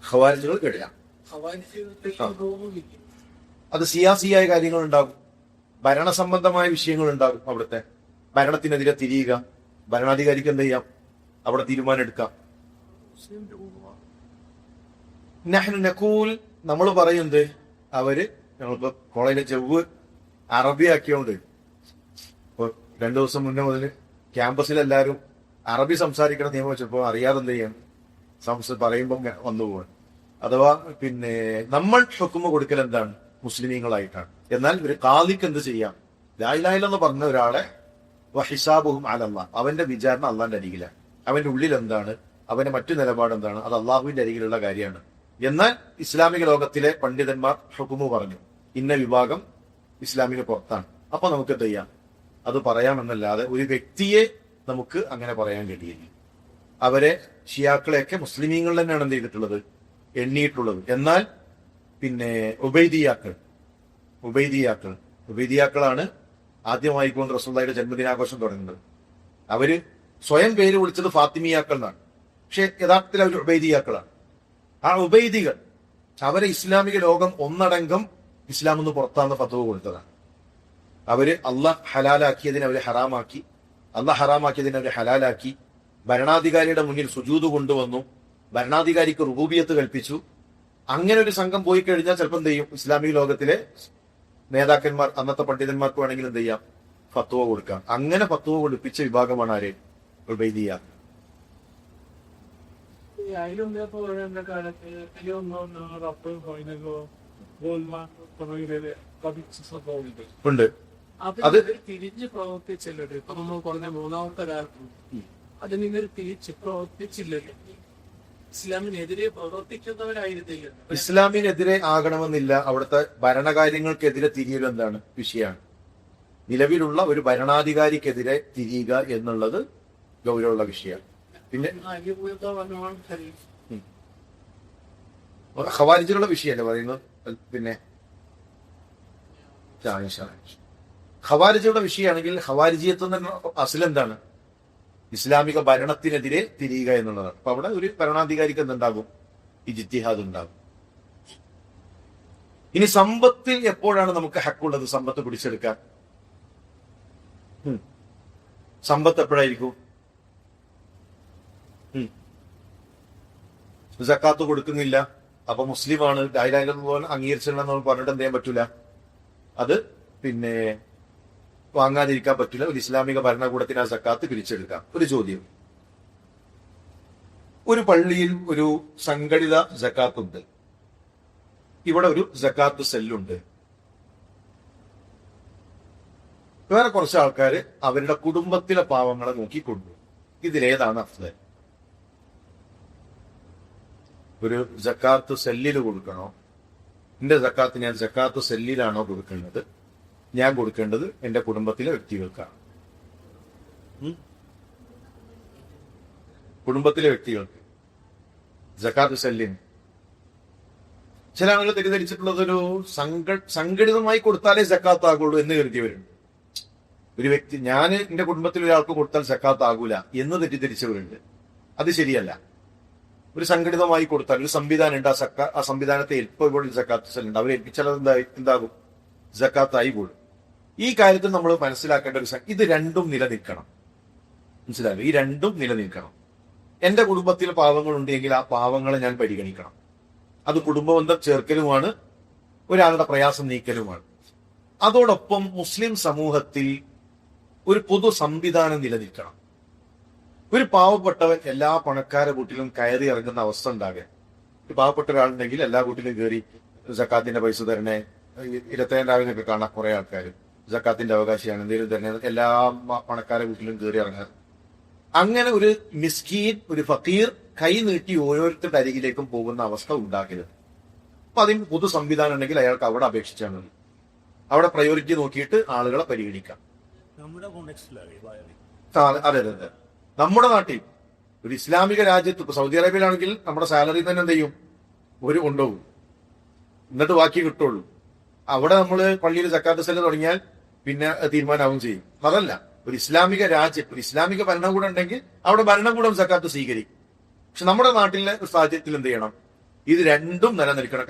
ഖവാരിജുകൾ കേട്ടില്ല. അത് സിയാസിയായ കാര്യങ്ങൾ ഉണ്ടാകും, ഭരണസംബന്ധമായ വിഷയങ്ങൾ ഉണ്ടാകും. അവിടുത്തെ ഭരണത്തിനെതിരെ തിരിയുക, ഭരണാധികാരിക്ക് എന്ത് ചെയ്യാം, അവിടെ തീരുമാനം എടുക്കാം. നഹ്നു നഖൂൽ, നമ്മൾ പറയുന്നത് അവര് ഞങ്ങളിപ്പോ കോളേജിലെ ചെവ് അറബി ആക്കിയോണ്ട് ഇപ്പൊ 2 ദിവസം മുന്നേ മുതൽ ക്യാമ്പസിലെല്ലാരും അറബി സംസാരിക്കണം നിയമം വെച്ചപ്പോ അറിയാതെ എന്ത് ചെയ്യാം പറയുമ്പോ വന്നു പോവാൻ. അഥവാ പിന്നെ നമ്മൾ ഹുക്മ കൊടുക്കൽ എന്താണ്, മുസ്ലിമീങ്ങളായിട്ടാണ്. എന്നാൽ ഒരു ഖാദിക്ക് എന്ത് ചെയ്യാം, ലാ ഇലാഹ ഇല്ലല്ലാഹ് പറഞ്ഞ ഒരാളെ വഹിസാബുഹും അലല്ലാഹ്, അവന്റെ വിചാരണ അള്ളാന്റെ അരികിലാണ്. അവന്റെ ഉള്ളിൽ എന്താണ്, അവന്റെ മറ്റു നിലപാട് എന്താണ്, അത് അള്ളാഹുവിന്റെ അരികിലുള്ള കാര്യമാണ്. എന്നാൽ ഇസ്ലാമിക ലോകത്തിലെ പണ്ഡിതന്മാർ ഹുക്മു പറഞ്ഞു, ഇന്ന വിഭാഗം ഇസ്ലാമിന് പുറത്താണ്. അപ്പൊ നമുക്ക് എന്ത് ചെയ്യാം, അത് പറയാമെന്നല്ലാതെ ഒരു വ്യക്തിയെ നമുക്ക് അങ്ങനെ പറയാൻ കഴിയില്ല. അവരെ ഷിയാക്കളെയൊക്കെ മുസ്ലിമീങ്ങൾ തന്നെയാണ് എന്ത് ചെയ്തിട്ടുള്ളത്, എണ്ണിയിട്ടുള്ളത്. എന്നാൽ പിന്നെ ഉബൈദിയാക്കളാണ് ആദ്യമായിക്കൊണ്ട് റസൂലുള്ളാഹിയുടെ ജന്മദിനാഘോഷം തുടങ്ങുന്നത്. അവര് സ്വയം പേര് വിളിച്ചത് ഫാത്തിമിയാക്കൾ എന്നാണ്, പക്ഷെ യഥാർത്ഥത്തിൽ അവർ ഉബൈദിയാക്കളാണ്. ആ ഉബൈദികൾ അവരെ ഇസ്ലാമിക ലോകം ഒന്നടങ്കം ഇസ്ലാം എന്ന് പുറത്താന്ന് ഫത്വ കൊടുത്തതാണ്. അവര് അള്ളാഹ് ഹലാലാക്കിയതിനെ അവര് ഹറാമാക്കി, അള്ളാഹ് ഹറാമാക്കിയതിനെ അവര് ഹലാലാക്കി. ഭരണാധികാരിയുടെ മുന്നിൽ സുജൂദ് കൊണ്ടുവന്നു, ഭരണാധികാരിക്ക് റുബൂബിയത്ത് കൽപ്പിച്ചു. അങ്ങനെ ഒരു സംഘം പോയി കഴിഞ്ഞാൽ ചിലപ്പോൾ എന്ത് ചെയ്യും, ഇസ്ലാമിക ലോകത്തിലെ നേതാക്കന്മാർ, അന്നത്തെ പണ്ഡിതന്മാർക്ക് വേണമെങ്കിൽ എന്ത് ചെയ്യാം, ഫത്വ കൊടുക്കാം. അങ്ങനെ ഫത്വ കൊടുപ്പിച്ച വിഭാഗമാണ് ആര്, ഉബൈദിയ. ഉണ്ട്. അത് തിരിച്ച് പ്രവർത്തിച്ചില്ലല്ലോ. ഇപ്പൊ നമ്മൾ പറഞ്ഞ 3ാമത്തെ കാലത്ത് അതിനിങ്ങനെ തിരിച്ച് പ്രവർത്തിച്ചില്ലല്ലോ. ഇസ്ലാമിനെതിരെ പ്രവർത്തിക്കുന്നവരായിരുന്നില്ല. ഇസ്ലാമിനെതിരെ ആകണമെന്നില്ല, അവിടുത്തെ ഭരണകാര്യങ്ങൾക്കെതിരെ തിരിയൽ എന്താണ് വിഷയമാണ്. നിലവിലുള്ള ഒരു ഭരണാധികാരിക്കെതിരെ തിരിയുക എന്നുള്ളത് ഗൗരവമുള്ള വിഷയമാണ്. പിന്നെ ഖവാരിജുകളുടെ വിഷയമല്ലേ പറയുന്നത്. പിന്നെ ഖവാരിജുകളുടെ വിഷയമാണെങ്കിൽ ഖവാരിജിയത്ത് അസലെന്താണ്, ഇസ്ലാമിക ഭരണത്തിനെതിരെ തിരിയുക എന്നുള്ളതാണ്. അപ്പൊ അവിടെ ഒരു ഭരണാധികാരിക്ക് എന്തുണ്ടാകും, ഇജ്തിഹാദ് ഉണ്ടാകും. ഇനി സമ്പത്തിൽ എപ്പോഴാണ് നമുക്ക് ഹക്കുള്ളത്, സമ്പത്ത് പിടിച്ചെടുക്കാൻ? സമ്പത്ത് എപ്പോഴായിരിക്കും? സക്കാത്ത് കൊടുക്കുന്നില്ല, അപ്പൊ മുസ്ലിമാണ്, ലാ ഇലാഹ ഇല്ലല്ലാഹ് അംഗീകരിച്ചില്ലെന്ന് പറഞ്ഞിട്ട് എന്ത് ചെയ്യാൻ പറ്റൂല, അത് പിന്നെ വാങ്ങാതിരിക്കാൻ പറ്റില്ല. ഒരു ഇസ്ലാമിക ഭരണകൂടത്തിന് ആ സക്കാത്ത് പിരിച്ചെടുക്കാം. ഒരു ചോദ്യം, ഒരു പള്ളിയിൽ ഒരു സംഘടിത സക്കാത്തുണ്ട്, ഇവിടെ ഒരു സക്കാത്ത് സെല്ലുണ്ട്. വേറെ കുറച്ച് ആൾക്കാർ അവരുടെ കുടുംബത്തിലെ പാവങ്ങളെ നോക്കിക്കൊണ്ടു. ഇതിലേതാണ് അഫ്ദൽ? ഒരു സക്കാത്ത് സെല്ലിൽ കൊടുക്കണോ? എന്റെ സക്കാത്ത് ഞാൻ സക്കാത്ത് സെല്ലിലാണോ കൊടുക്കേണ്ടത്? ഞാൻ കൊടുക്കേണ്ടത് എന്റെ കുടുംബത്തിലെ വ്യക്തികൾക്കാണ്. കുടുംബത്തിലെ വ്യക്തികൾക്ക് സക്കാത്ത് സെല്ലിന്. ചില ആളുകൾ തെറ്റിദ്ധരിച്ചിട്ടുള്ളത് ഒരു സംഘടിതമായി കൊടുത്താലേ സക്കാത്ത് ആകുള്ളൂ എന്ന് കരുതിയവരുണ്ട്. ഒരു വ്യക്തി, ഞാൻ എന്റെ കുടുംബത്തിൽ ഒരാൾക്ക് കൊടുത്താൽ സക്കാത്ത് ആകൂല എന്ന് തെറ്റിദ്ധരിച്ചവരുണ്ട്. അത് ശരിയല്ല. ഒരു സംഘടിതമായി കൊടുത്താൽ ഒരു സംവിധാനം ഉണ്ട്, ആ സംവിധാനത്തെ ഏൽപ്പോൾ സക്കാത്ത് സെല്ലുണ്ട്, അവരെ ഏൽപ്പിച്ചാൽ എന്താകും, സക്കാത്തായി കൂടും. ഈ കാര്യത്തിൽ നമ്മൾ മനസ്സിലാക്കേണ്ട ഒരു ഇത് രണ്ടും നിലനിൽക്കണം. മനസ്സിലാകും, ഈ രണ്ടും നിലനിൽക്കണം. എന്റെ കുടുംബത്തിൽ പാവങ്ങൾ ഉണ്ടെങ്കിൽ ആ പാവങ്ങളെ ഞാൻ പരിഗണിക്കണം. അത് കുടുംബബന്ധം ചേർക്കലുമാണ്, ഒരാളുടെ പ്രയാസം നീക്കലുമാണ്. അതോടൊപ്പം മുസ്ലിം സമൂഹത്തിൽ ഒരു പൊതു സംവിധാനം നിലനിൽക്കണം. ഒരു പാവപ്പെട്ടവൻ എല്ലാ പണക്കാരെ വീട്ടിലും കയറി ഇറങ്ങുന്ന അവസ്ഥ ഉണ്ടാകുക. ഒരു പാവപ്പെട്ട ഒരാളുണ്ടെങ്കിൽ എല്ലാ വീട്ടിലും കയറി സക്കാത്തിന്റെ പൈസ തരണേ, 27 കാണാം കുറെ ആൾക്കാർ. സക്കാത്തിന്റെ അവകാശിയാണ്, എന്തെങ്കിലും തന്നെ എല്ലാ പണക്കാരെ വീട്ടിലും കയറി ഇറങ്ങാറ്. അങ്ങനെ ഒരു മിസ്കീൻ, ഒരു ഫക്കീർ കൈ നീട്ടി ഓരോരുത്തരുടെ അരികിലേക്കും പോകുന്ന അവസ്ഥ ഉണ്ടാക്കരുത്. അപ്പൊ അതിന് പൊതു സംവിധാനം ഉണ്ടെങ്കിൽ അയാൾക്ക് അവിടെ അപേക്ഷിച്ചാൽ മതി. അവിടെ പ്രയോറിറ്റി നോക്കിയിട്ട് ആളുകളെ പരിഗണിക്കാം. നമ്മുടെ കോണ്ടെക്സ്റ്റിലാണ് അതെ അതെ അതെ. നമ്മുടെ നാട്ടിൽ ഒരു ഇസ്ലാമിക രാജ്യത്ത്, ഇപ്പൊ സൗദി അറേബ്യയിലാണെങ്കിൽ നമ്മുടെ സാലറി തന്നെ എന്ത് ചെയ്യും, ഒരു കൊണ്ടുപോകും, എന്നിട്ട് ബാക്കി കിട്ടുള്ളൂ. അവിടെ നമ്മൾ പള്ളിയിൽ സക്കാത്ത് സെല്ല് തുടങ്ങിയാൽ പിന്നെ തീരുമാനമാവും ചെയ്യും. അതല്ല, ഒരു ഇസ്ലാമിക രാജ്യം, ഒരു ഇസ്ലാമിക ഭരണകൂടം ഉണ്ടെങ്കിൽ അവിടെ ഭരണകൂടം സക്കാത്ത് സ്വീകരിക്കും. പക്ഷെ നമ്മുടെ നാട്ടിലെ ഒരു സാഹചര്യത്തിൽ എന്ത് ചെയ്യണം, ഇത് രണ്ടും നിലനിൽക്കണം.